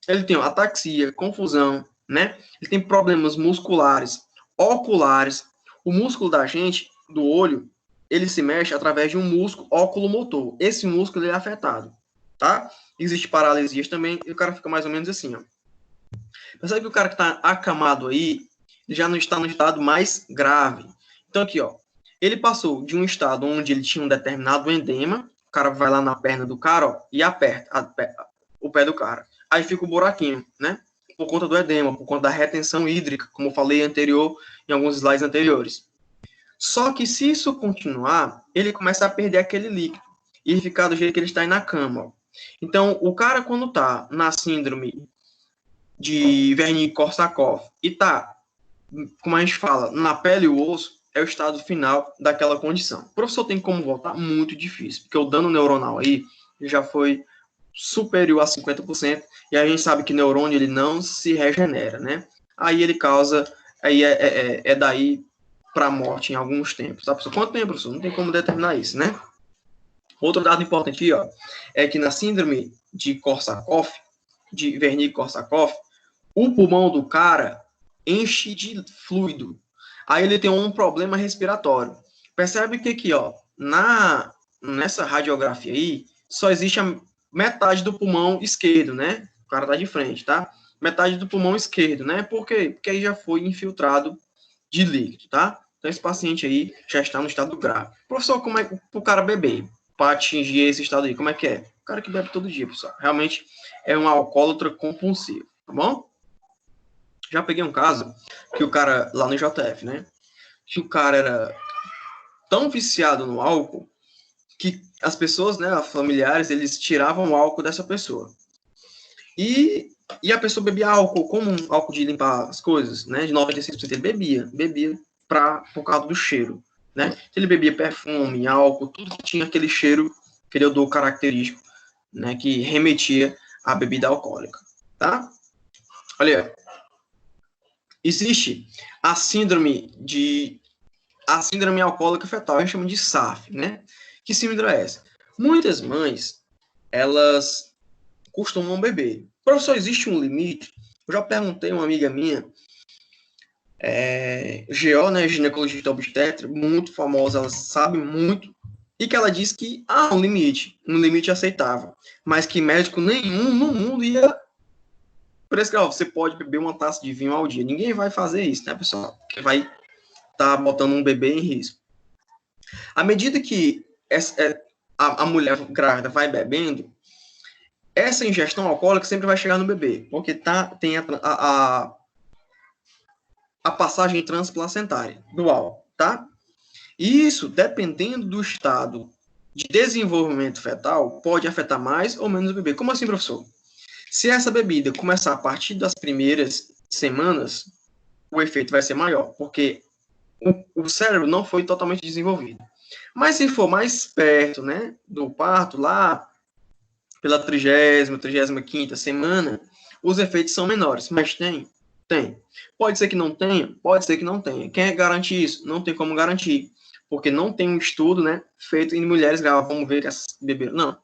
Ele tem ataxia, confusão, né? Ele tem problemas musculares, oculares. O músculo da gente, do olho, ele se mexe através de um músculo oculomotor. Esse músculo ele é afetado, tá? Existe paralisias também, e o cara fica mais ou menos assim, ó. Percebe que o cara que está acamado aí, já não está no estado mais grave. Então aqui, ó, ele passou de um estado onde ele tinha um determinado edema, o cara vai lá na perna do cara, ó, e aperta o pé do cara. Aí fica o buraquinho, né? Por conta do edema, por conta da retenção hídrica, como eu falei em alguns slides anteriores. Só que se isso continuar, ele começa a perder aquele líquido e ficar do jeito que ele está aí na cama, ó. Então, o cara quando está na síndrome de Wernicke-Korsakoff e tá, como a gente fala, na pele e o osso, é o estado final daquela condição. O professor tem como voltar? Muito difícil, porque o dano neuronal aí já foi superior a 50%, e a gente sabe que neurônio ele não se regenera, né? Aí ele causa, aí é daí para a morte em alguns tempos, tá, professor? Quanto tempo, professor? Não tem como determinar isso, né? Outro dado importante aqui, ó, é que na síndrome de Korsakoff, de Wernicke-Korsakoff, o pulmão do cara enche de fluido. Aí ele tem um problema respiratório. Percebe que aqui, ó, nessa radiografia aí, só existe a metade do pulmão esquerdo, né? O cara tá de frente, tá? Metade do pulmão esquerdo, né? Por quê? Porque aí já foi infiltrado de líquido, tá? Então esse paciente aí já está no estado grave. Professor, como é o cara beber para atingir esse estado aí? Como é que é? O cara que bebe todo dia, pessoal. Realmente é um alcoólatra compulsivo, tá bom? Já peguei um caso que o cara, lá no JF, né? Que o cara era tão viciado no álcool que as pessoas, né, familiares, eles tiravam o álcool dessa pessoa. E a pessoa bebia álcool, como um álcool de limpar as coisas, né? De 96% ele bebia por causa do cheiro, né? Ele bebia perfume, álcool, tudo que tinha aquele cheiro, aquele odor característico, né? Que remetia à bebida alcoólica, tá? Olha, existe a síndrome alcoólica fetal, a gente chama de SAF, né? Que síndrome é essa? Muitas mães, elas costumam beber. Professor, existe um limite? Eu já perguntei a uma amiga minha, GO, né, ginecologista obstetra, muito famosa, ela sabe muito, e que ela disse que há um limite aceitável, mas que médico nenhum no mundo ia prescrever, você pode beber uma taça de vinho ao dia. Ninguém vai fazer isso, né, pessoal? Porque vai estar botando um bebê em risco. À medida que a mulher grávida vai bebendo, essa ingestão alcoólica sempre vai chegar no bebê, porque tem a passagem transplacentária do álcool, tá? E isso, dependendo do estado de desenvolvimento fetal, pode afetar mais ou menos o bebê. Como assim, professor? Se essa bebida começar a partir das primeiras semanas, o efeito vai ser maior, porque o cérebro não foi totalmente desenvolvido. Mas se for mais perto, né, do parto, lá pela 35ª semana, os efeitos são menores. Mas tem? Tem. Pode ser que não tenha? Pode ser que não tenha. Quem garante isso? Não tem como garantir. Porque não tem um estudo, né, feito em mulheres grávidas. Vamos ver as beberam. Não.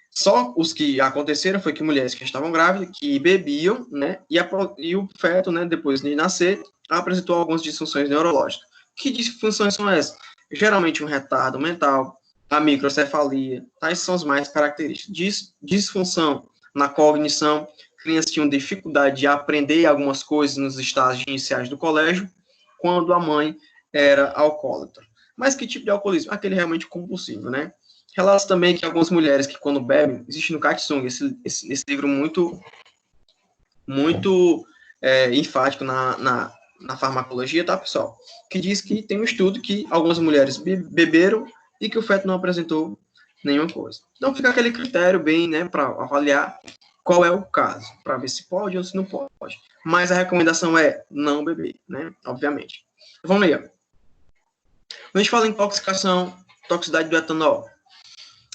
Só os que aconteceram foi que mulheres que estavam grávidas, que bebiam, né, e o feto, né, depois de nascer, apresentou algumas disfunções neurológicas. Que disfunções são essas? Geralmente um retardo mental, a microcefalia, tais são as mais características. Disfunção na cognição, crianças tinham dificuldade de aprender algumas coisas nos estágios iniciais do colégio, quando a mãe era alcoólatra. Mas que tipo de alcoolismo? Aquele realmente compulsivo, né? Relata também que algumas mulheres que quando bebem, existe no Katsung, esse livro muito enfático na farmacologia, tá, pessoal? Que diz que tem um estudo que algumas mulheres beberam e que o feto não apresentou nenhuma coisa. Então fica aquele critério bem, né, para avaliar qual é o caso, para ver se pode ou se não pode. Mas a recomendação é não beber, né, obviamente. Vamos aí, ó. Quando a gente fala em intoxicação, toxicidade do etanol,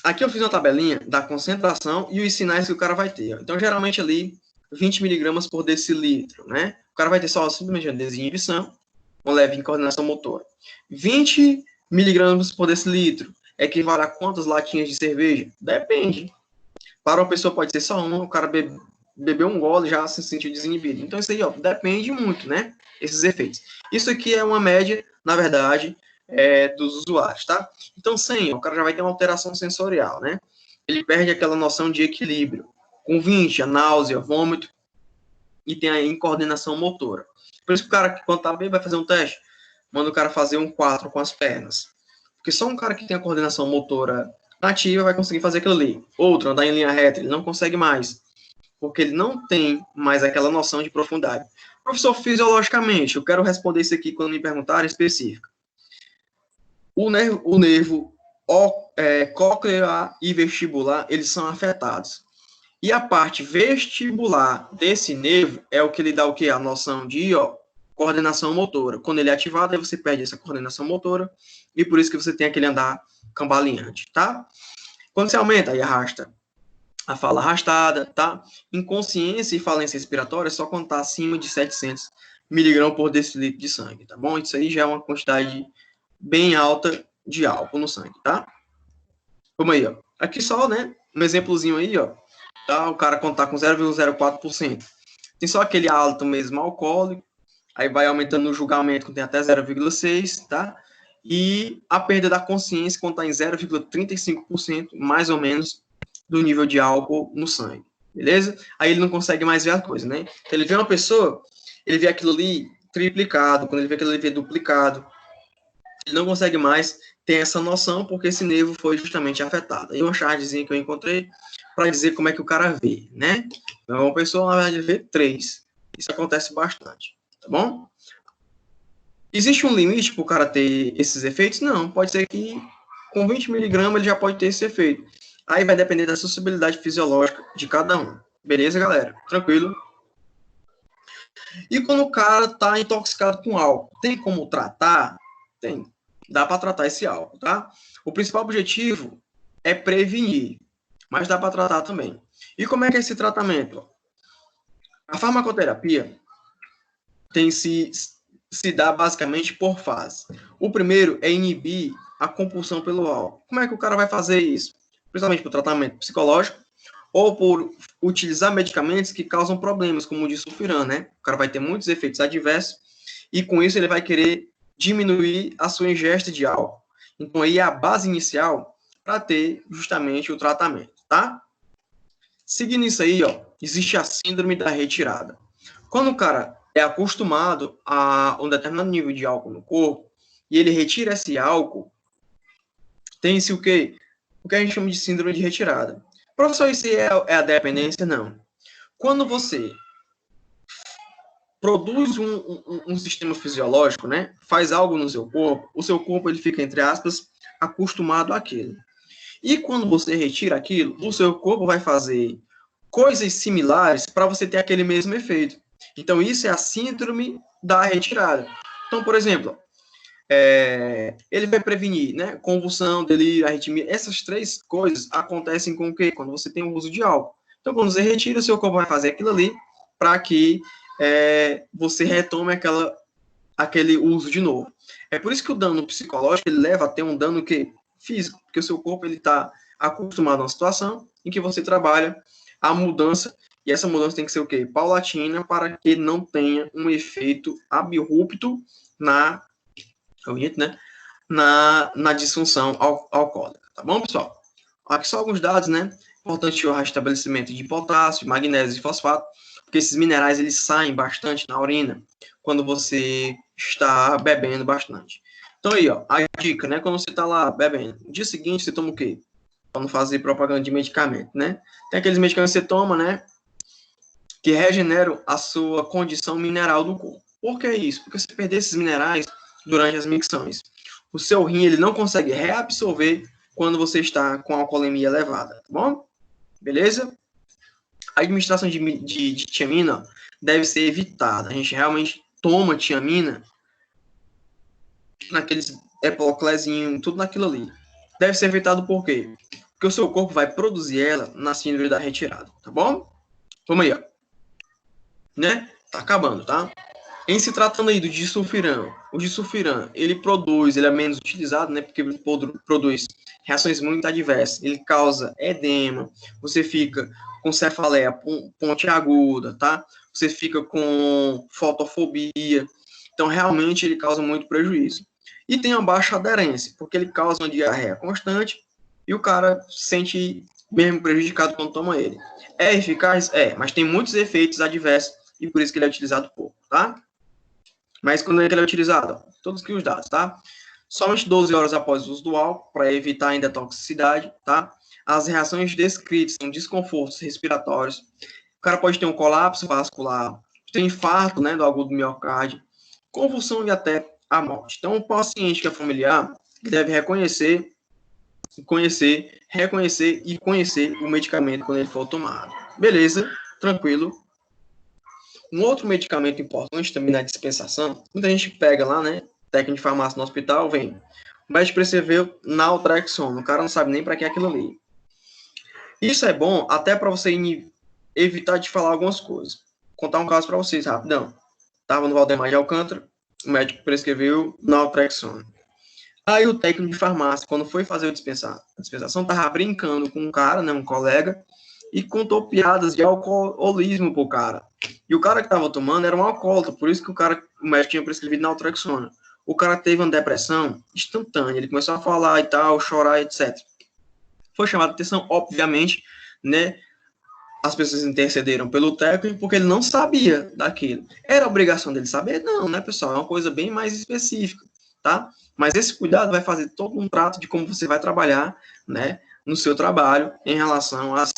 aqui eu fiz uma tabelinha da concentração e os sinais que o cara vai ter. Ó. Então, geralmente ali, 20 miligramas por decilitro, né? O cara vai ter só simplesmente a desinibição, uma leve incoordenação motora. 20 miligramas por decilitro equivale a quantas latinhas de cerveja? Depende. Para uma pessoa pode ser só uma, o cara bebeu um gole e já se sentiu desinibido. Então, isso aí, ó, depende muito, né? Esses efeitos. Isso aqui é uma média, na verdade, dos usuários, tá? Então, 100, o cara já vai ter uma alteração sensorial, né? Ele perde aquela noção de equilíbrio. Com 20, a náusea, vômito, e tem a incoordenação motora. Por isso que o cara, quando tá bem, vai fazer um teste, manda o cara fazer um 4 com as pernas. Porque só um cara que tem a coordenação motora ativa vai conseguir fazer aquilo ali. Outro, andar em linha reta, ele não consegue mais. Porque ele não tem mais aquela noção de profundidade. Professor, fisiologicamente, eu quero responder isso aqui quando me perguntarem específico. O nervo cóclear e vestibular, eles são afetados. E a parte vestibular desse nervo é o que lhe dá o quê? A noção de coordenação motora. Quando ele é ativado, aí você perde essa coordenação motora e por isso que você tem aquele andar cambaleante, tá? Quando você aumenta, aí arrasta a fala arrastada, tá? Inconsciência e falência respiratória é só quando tá acima de 700 miligramas por decilitro de sangue, tá bom? Isso aí já é uma quantidade bem alta de álcool no sangue, tá? Vamos aí, ó. Aqui só, né? Um exemplozinho aí, ó. Tá? O cara quando tá com 0,04%. Tem só aquele hálito mesmo alcoólico, aí vai aumentando no julgamento, quando tem até 0,6%, tá? E a perda da consciência, quando tá em 0,35%, mais ou menos, do nível de álcool no sangue, beleza? Aí ele não consegue mais ver a coisa, né? Então, ele vê uma pessoa, ele vê aquilo ali triplicado, quando ele vê aquilo ali duplicado, ele não consegue mais ter essa noção, porque esse nervo foi justamente afetado. Aí uma chartzinha que eu encontrei para dizer como é que o cara vê, né? Então, uma pessoa, na verdade, vê 3. Isso acontece bastante, tá bom? Existe um limite para o cara ter esses efeitos? Não, pode ser que com 20 miligramas ele já pode ter esse efeito. Aí vai depender da sensibilidade fisiológica de cada um. Beleza, galera? Tranquilo? E quando o cara está intoxicado com álcool, tem como tratar? Tem. Dá para tratar esse álcool, tá? O principal objetivo é prevenir, mas dá para tratar também. E como é que é esse tratamento? A farmacoterapia se dá basicamente por fase. O primeiro é inibir a compulsão pelo álcool. Como é que o cara vai fazer isso? Principalmente por tratamento psicológico ou por utilizar medicamentos que causam problemas, como o disulfiram, né? O cara vai ter muitos efeitos adversos e com isso ele vai querer diminuir a sua ingesta de álcool. Então aí é a base inicial para ter justamente o tratamento, tá? Seguindo isso aí, ó, existe a síndrome da retirada. Quando o cara é acostumado a um determinado nível de álcool no corpo e ele retira esse álcool, tem-se o quê? O que a gente chama de síndrome de retirada. Professor, isso é a dependência? Não. Quando você produz um sistema fisiológico, né, faz algo no seu corpo, o seu corpo ele fica, entre aspas, acostumado àquilo. E quando você retira aquilo, o seu corpo vai fazer coisas similares para você ter aquele mesmo efeito. Então, isso é a síndrome da retirada. Então, por exemplo, ele vai prevenir, né, convulsão, delírio, arritmia. Essas 3 coisas acontecem com o quê? Quando você tem o uso de álcool. Então, quando você retira, o seu corpo vai fazer aquilo ali para que você retome aquele uso de novo. É por isso que o dano psicológico ele leva a ter um dano físico, porque o seu corpo está acostumado a uma situação em que você trabalha a mudança, e essa mudança tem que ser o quê? Paulatina, para que não tenha um efeito abrupto na disfunção alcoólica. Tá bom, pessoal? Aqui só alguns dados, né? Importante o restabelecimento de potássio, magnésio e fosfato, porque esses minerais eles saem bastante na urina quando você está bebendo bastante. Então aí, ó, a dica, né? Quando você está lá bebendo, no dia seguinte você toma o quê? Para não fazer propaganda de medicamento, né? Tem aqueles medicamentos que você toma, né? Que regeneram a sua condição mineral do corpo. Por que isso? Porque você perder esses minerais durante as micções. O seu rim ele não consegue reabsorver quando você está com alcoolemia elevada, tá bom? Beleza? A administração de tiamina deve ser evitada. A gente realmente toma tiamina naqueles epoclezinho, tudo naquilo ali. Deve ser evitado por quê? Porque o seu corpo vai produzir ela na síndrome da retirada, tá bom? Vamos aí, ó. Né? Tá acabando, tá? Em se tratando aí do disulfiram, o disulfiram, ele é menos utilizado, né? Porque ele produz reações muito adversas. Ele causa edema, você fica com cefaleia pontiaguda, tá? Você fica com fotofobia. Então, realmente, ele causa muito prejuízo. E tem uma baixa aderência, porque ele causa uma diarreia constante e o cara se sente mesmo prejudicado quando toma ele. É eficaz? É, mas tem muitos efeitos adversos e por isso que ele é utilizado pouco, tá? Mas quando é que ele é utilizado? Todos aqui os dados, tá? Somente 12 horas após o uso do álcool, para evitar ainda a toxicidade, tá? As reações descritas são desconfortos respiratórios. O cara pode ter um colapso vascular, ter infarto, né, do agudo miocárdio, convulsão e até a morte. Então, o paciente que é familiar deve reconhecer e conhecer o medicamento quando ele for tomado. Beleza? Tranquilo. Um outro medicamento importante também na dispensação, muita gente pega lá, né, técnico de farmácia no hospital, vem, o médico prescreveu naltrexona, o cara não sabe nem para que é aquilo ali. Isso é bom até para você evitar de falar algumas coisas. Vou contar um caso para vocês, rapidão. Tava no Valdemar de Alcântara, o médico prescreveu naltrexona. Aí o técnico de farmácia, quando foi fazer a dispensação, tava brincando com um cara, né, um colega, e contou piadas de alcoolismo pro cara. E o cara que tava tomando era um alcoólatra, por isso que o médico tinha prescrevido naltrexona. O cara teve uma depressão instantânea, ele começou a falar e tal, chorar, etc. Foi chamado a atenção, obviamente, né? As pessoas intercederam pelo técnico porque ele não sabia daquilo. Era obrigação dele saber? Não, né, pessoal? É uma coisa bem mais específica, tá? Mas esse cuidado vai fazer todo um trato de como você vai trabalhar, né, no seu trabalho em relação às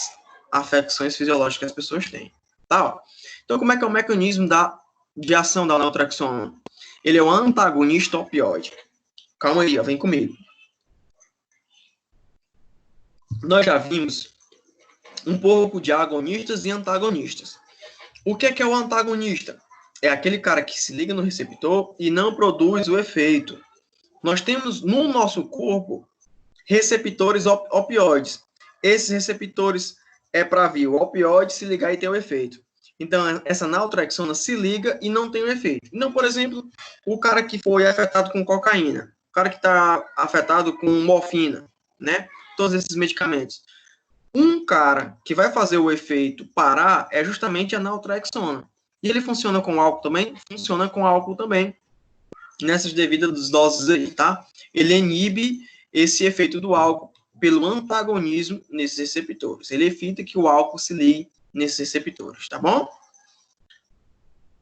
afecções fisiológicas que as pessoas têm, tá? Ó. Então, como é que é o mecanismo de ação da naltrexona? Ele é um antagonista opioide. Calma aí, ó, vem comigo. Nós já vimos um pouco de agonistas e antagonistas. O que é o antagonista? É aquele cara que se liga no receptor e não produz o efeito. Nós temos no nosso corpo receptores opioides. Esses receptores é para vir o opioide se ligar e ter o efeito. Então, essa naltrexona se liga e não tem o efeito. Então, por exemplo, o cara que foi afetado com cocaína, o cara que está afetado com morfina, né? Todos esses medicamentos. Um cara que vai fazer o efeito parar é justamente a naltrexona. E ele funciona com álcool também? Funciona com álcool também. Nessas devidas doses aí, tá? Ele inibe esse efeito do álcool pelo antagonismo nesses receptores. Ele evita que o álcool se ligue nesses receptores, tá bom?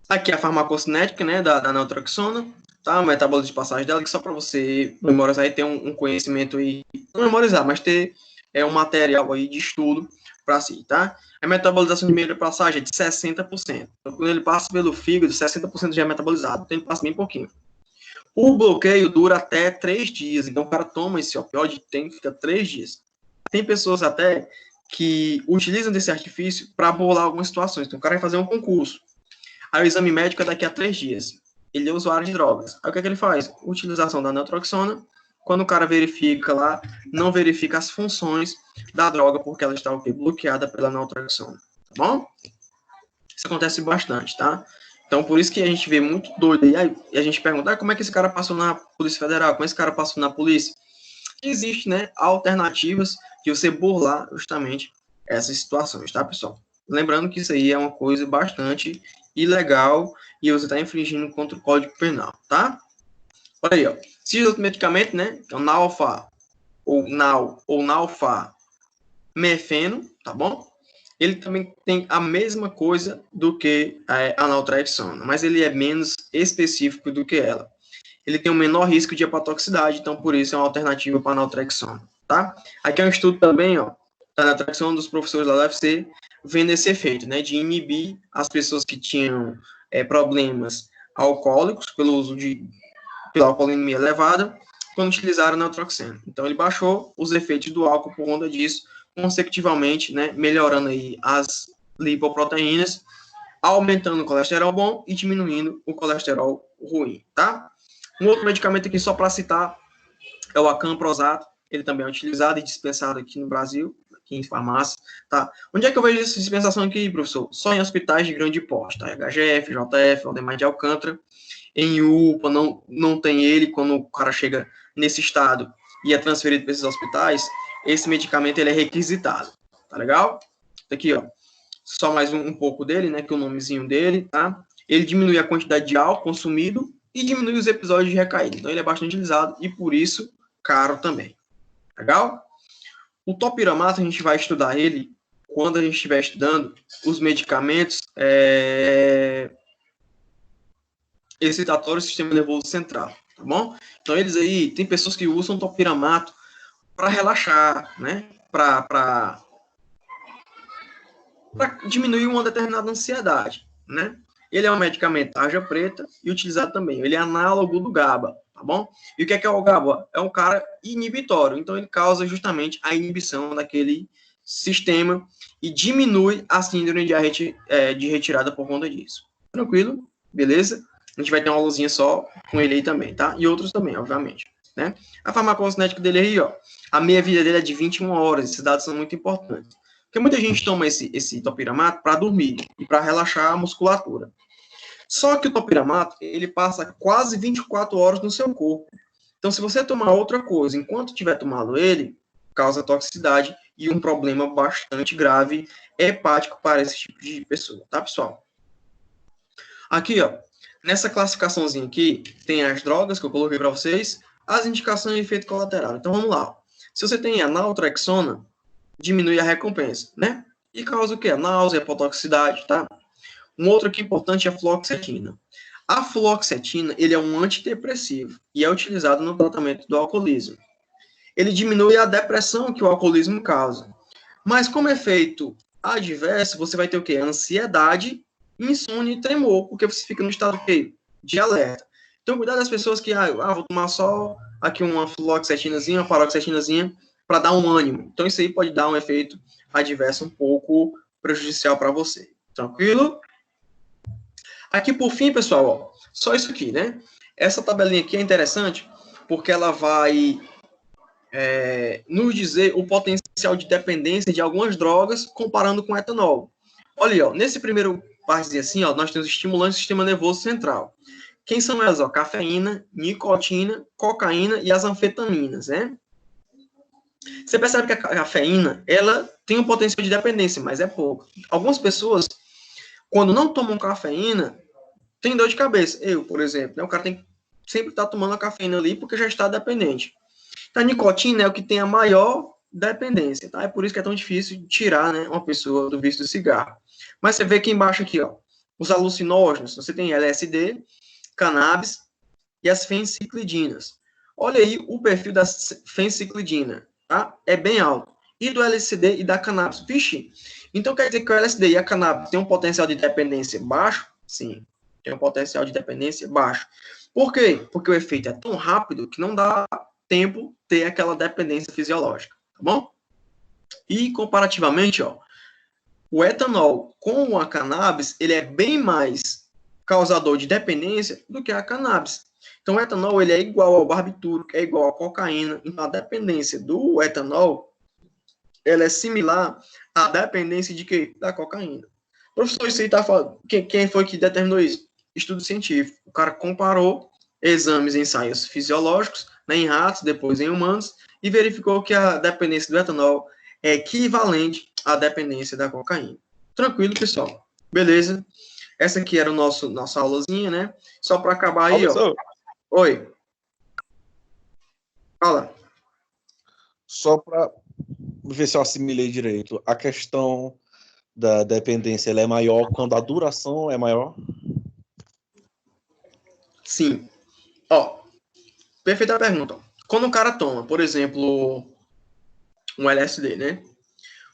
Aqui a farmacocinética, né, da naltrexona, tá? O metabolismo de passagem dela, que só para você memorizar e ter um conhecimento aí, não memorizar, mas ter um material aí de estudo para si, tá? A metabolização de meio de passagem é de 60%. Então, quando ele passa pelo fígado, 60% já é metabolizado, então ele passa bem pouquinho. O bloqueio dura até 3 dias, então o cara toma esse opioide e fica 3 dias. Tem pessoas até que utilizam desse artifício para burlar algumas situações. Então o cara vai fazer um concurso. Aí o exame médico é daqui a 3 dias. Ele é usuário de drogas. Aí o que é que ele faz? Utilização da naltrexona. Quando o cara verifica lá, não verifica as funções da droga, porque ela está bloqueada pela naltrexona. Tá bom? Isso acontece bastante, tá? Então, por isso que a gente vê muito doido aí, e a gente pergunta, como é que esse cara passou na Polícia Federal? Como esse cara passou na polícia? Existe, né, alternativas de você burlar justamente essas situações, tá, pessoal? Lembrando que isso aí é uma coisa bastante ilegal e você está infringindo contra o Código Penal, tá? Olha aí, ó. Se outro medicamento, né, que é o nalfamefeno, tá bom? Ele também tem a mesma coisa do que a naltrexona, mas ele é menos específico do que ela. Ele tem um menor risco de hepatotoxicidade, então por isso é uma alternativa para a naltrexona, tá? Aqui é um estudo também, ó, da naltrexona dos professores da UFC, vendo esse efeito, né, de inibir as pessoas que tinham problemas alcoólicos pelo uso pela alcoolemia elevada quando utilizaram neurotoxina. Então, ele baixou os efeitos do álcool por conta disso, consecutivamente, né, melhorando aí as lipoproteínas, aumentando o colesterol bom e diminuindo o colesterol ruim, tá? Um outro medicamento aqui, só para citar, é o acamprosado. Ele também é utilizado e dispensado aqui no Brasil, aqui em farmácia, tá? Onde é que eu vejo essa dispensação aqui, professor? Só em hospitais de grande porte, tá? HGF, JF, Valdemar de Alcântara. Em UPA não tem ele. Quando o cara chega nesse estado e é transferido para esses hospitais, esse medicamento ele é requisitado, tá legal? Aqui, ó, só mais um pouco dele, né, que é o nomezinho dele, tá? Ele diminui a quantidade de álcool consumido e diminui os episódios de recaída. Então, ele é bastante utilizado e, por isso, caro também. Legal? O topiramato, a gente vai estudar ele quando a gente estiver estudando os medicamentos excitatórios do sistema nervoso central, tá bom? Então, eles aí, tem pessoas que usam topiramato para relaxar, né? Para diminuir uma determinada ansiedade, né? Ele é um medicamento tarja preta e utilizado também. Ele é análogo do GABA, tá bom? E o que é o GABA? É um cara inibitório, então ele causa justamente a inibição daquele sistema e diminui a síndrome de retirada por conta disso. Tranquilo? Beleza? A gente vai ter uma luzinha só com ele aí também, tá? E outros também, obviamente, né? A farmacocinética dele aí, ó, a meia-vida dele é de 21 horas, esses dados são muito importantes. Porque muita gente toma esse topiramato para dormir e para relaxar a musculatura. Só que o topiramato, ele passa quase 24 horas no seu corpo. Então, se você tomar outra coisa enquanto tiver tomado ele, causa toxicidade e um problema bastante grave hepático para esse tipo de pessoa, tá, pessoal? Aqui, ó, nessa classificaçãozinha aqui, tem as drogas que eu coloquei para vocês, as indicações de efeito colateral. Então, vamos lá. Se você tem a naltrexona, diminui a recompensa, né? E causa o quê? Náusea, hipotoxicidade, tá? Um outro aqui importante é a fluoxetina. A fluoxetina, ele é um antidepressivo e é utilizado no tratamento do alcoolismo. Ele diminui a depressão que o alcoolismo causa. Mas como efeito adverso, você vai ter o quê? Ansiedade, insônia e tremor, porque você fica no estado de alerta. Então, cuidado das pessoas que, vou tomar só aqui uma fluoxetinazinha, uma paroxetinazinha, para dar um ânimo. Então, isso aí pode dar um efeito adverso um pouco prejudicial para você. Tranquilo? Aqui, por fim, pessoal, ó, só isso aqui, né? Essa tabelinha aqui é interessante porque ela vai nos dizer o potencial de dependência de algumas drogas comparando com o etanol. Olha aí, ó, nesse primeiro partezinho assim, ó, nós temos estimulantes do sistema nervoso central. Quem são elas? Ó? Cafeína, nicotina, cocaína e as anfetaminas, né? Você percebe que a cafeína, ela tem um potencial de dependência, mas é pouco. Algumas pessoas, quando não tomam cafeína, tem dor de cabeça. Eu, por exemplo, né, o cara tem que sempre estar tomando a cafeína ali porque já está dependente. Então, a nicotina é o que tem a maior dependência, tá? É por isso que é tão difícil de tirar, né, uma pessoa do vício do cigarro. Mas você vê aqui embaixo aqui, ó, os alucinógenos, você tem LSD, cannabis e as fenciclidinas. Olha aí o perfil da fenciclidina, tá? É bem alto. E do LSD e da cannabis. Vixe, então quer dizer que o LSD e a cannabis têm um potencial de dependência baixo? Sim, tem um potencial de dependência baixo. Por quê? Porque o efeito é tão rápido que não dá tempo ter aquela dependência fisiológica, tá bom? E comparativamente, ó, o etanol com a cannabis, ele é bem mais causador de dependência do que a cannabis. Então, o etanol, ele é igual ao barbitúrico, é igual à cocaína. Então, a dependência do etanol, ela é similar à dependência de quê? Da cocaína. Professor, isso aí tá falando, quem foi que determinou isso? Estudo científico. O cara comparou exames e ensaios fisiológicos, né, em ratos, depois em humanos, e verificou que a dependência do etanol é equivalente à dependência da cocaína. Tranquilo, pessoal? Beleza? Essa aqui era nossa aulazinha, né? Só para acabar aí, ó. Oi. Fala.
Só para ver se eu assimilei direito. A questão da dependência, ela é maior quando a duração é maior?
Sim. Ó, perfeita pergunta. Quando o cara toma, por exemplo, um LSD, né?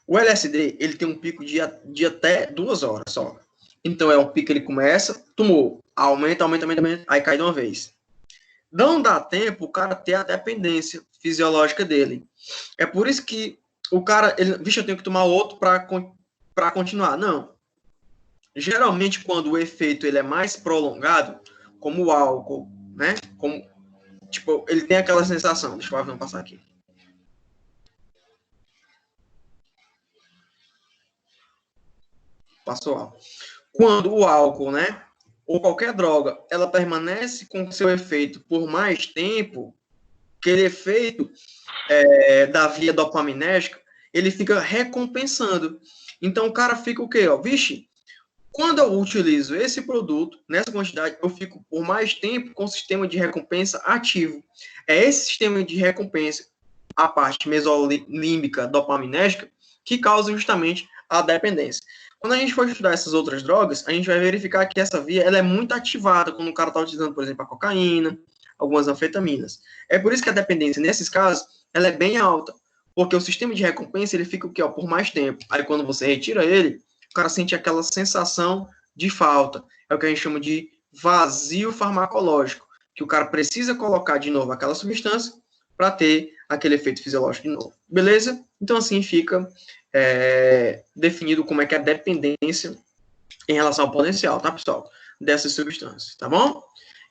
O LSD, ele tem um pico de até 2 horas só. Então, é um pico que ele começa, tomou, aumenta, aí cai de uma vez. não dá tempo o cara ter a dependência fisiológica dele. É por isso que o cara, vixe, eu tenho que tomar outro para continuar. Não. Geralmente, quando o efeito ele é mais prolongado, como o álcool, né? Como, tipo, ele tem aquela sensação. Deixa eu passar aqui. Passou álcool. Quando o álcool, né? Ou qualquer droga, ela permanece com seu efeito por mais tempo, aquele efeito da via dopaminérgica, ele fica recompensando. Então, o cara fica o quê? Ó, vixe, quando eu utilizo esse produto, nessa quantidade, eu fico por mais tempo com o sistema de recompensa ativo. É esse sistema de recompensa, a parte mesolímbica dopaminérgica, que causa justamente a dependência. Quando a gente for estudar essas outras drogas, a gente vai verificar que essa via ela é muito ativada quando o cara está utilizando, por exemplo, a cocaína, algumas anfetaminas. É por isso que a dependência, nesses casos, ela é bem alta, porque o sistema de recompensa ele fica o quê? Ó, por mais tempo. Aí quando você retira ele, o cara sente aquela sensação de falta. É o que a gente chama de vazio farmacológico, que o cara precisa colocar de novo aquela substância para ter aquele efeito fisiológico de novo. Beleza? Então, assim fica definido como é que é a dependência em relação ao potencial, tá, pessoal? Dessas substâncias, tá bom?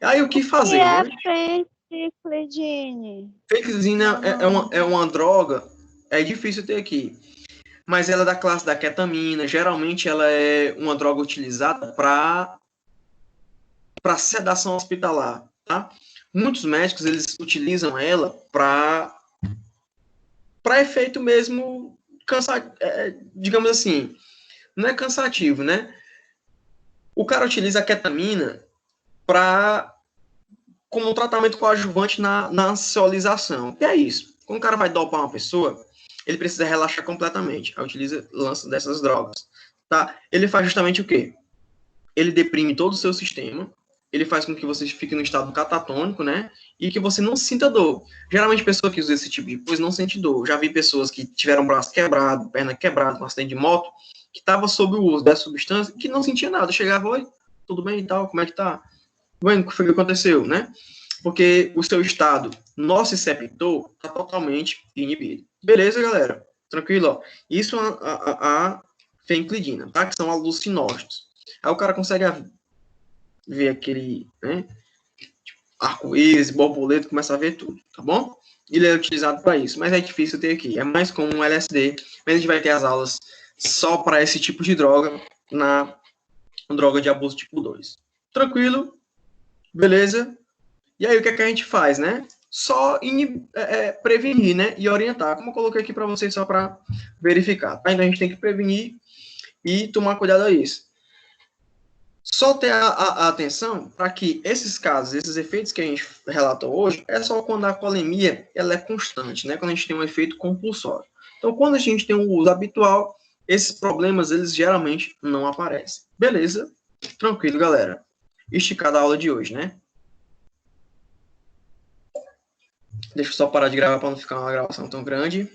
Aí, o que fazer, né?
Fenticlidine.
Fenticlidina é uma droga, é difícil ter aqui, mas ela é da classe da ketamina. Geralmente, ela é uma droga utilizada para sedação hospitalar, tá? Muitos médicos, eles utilizam ela para efeito mesmo digamos assim, não é cansativo, né? O cara utiliza a ketamina como um tratamento coadjuvante na ansiolização. O que é isso? Quando o cara vai dopar uma pessoa, ele precisa relaxar completamente. Aí lança dessas drogas. Tá? Ele faz justamente o quê? Ele deprime todo o seu sistema, ele faz com que você fique no estado catatônico, né? E que você não sinta dor. Geralmente, pessoa que usa esse tipo de coisa não sente dor. Já vi pessoas que tiveram braço quebrado, perna quebrada, com acidente de moto, que estava sob o uso dessa substância, que não sentia nada. Chegava, oi, tudo bem e tal, como é que tá? Bueno, o que foi que aconteceu, né? Porque o seu estado nociceptor está totalmente inibido. Beleza, galera? Tranquilo, ó. Isso é a fenclidina, tá? Que são alucinógenos. Aí o cara consegue ver aquele, né, arco-íris, borboleta, começa a ver tudo, tá bom? Ele é utilizado para isso, mas é difícil ter aqui. É mais comum o LSD, mas a gente vai ter as aulas só para esse tipo de droga na droga de abuso tipo 2. Tranquilo? Beleza? E aí o que é que a gente faz, né? Só prevenir, né? E orientar, como eu coloquei aqui para vocês só para verificar. Tá? Então a gente tem que prevenir e tomar cuidado a isso. Só ter a atenção para que esses casos, esses efeitos que a gente relatou hoje, é só quando a colemia ela é constante, né? Quando a gente tem um efeito compulsório. Então, quando a gente tem um uso habitual, esses problemas, eles geralmente não aparecem. Beleza? Tranquilo, galera. Esticada a aula de hoje, né? Deixa eu só parar de gravar para não ficar uma gravação tão grande.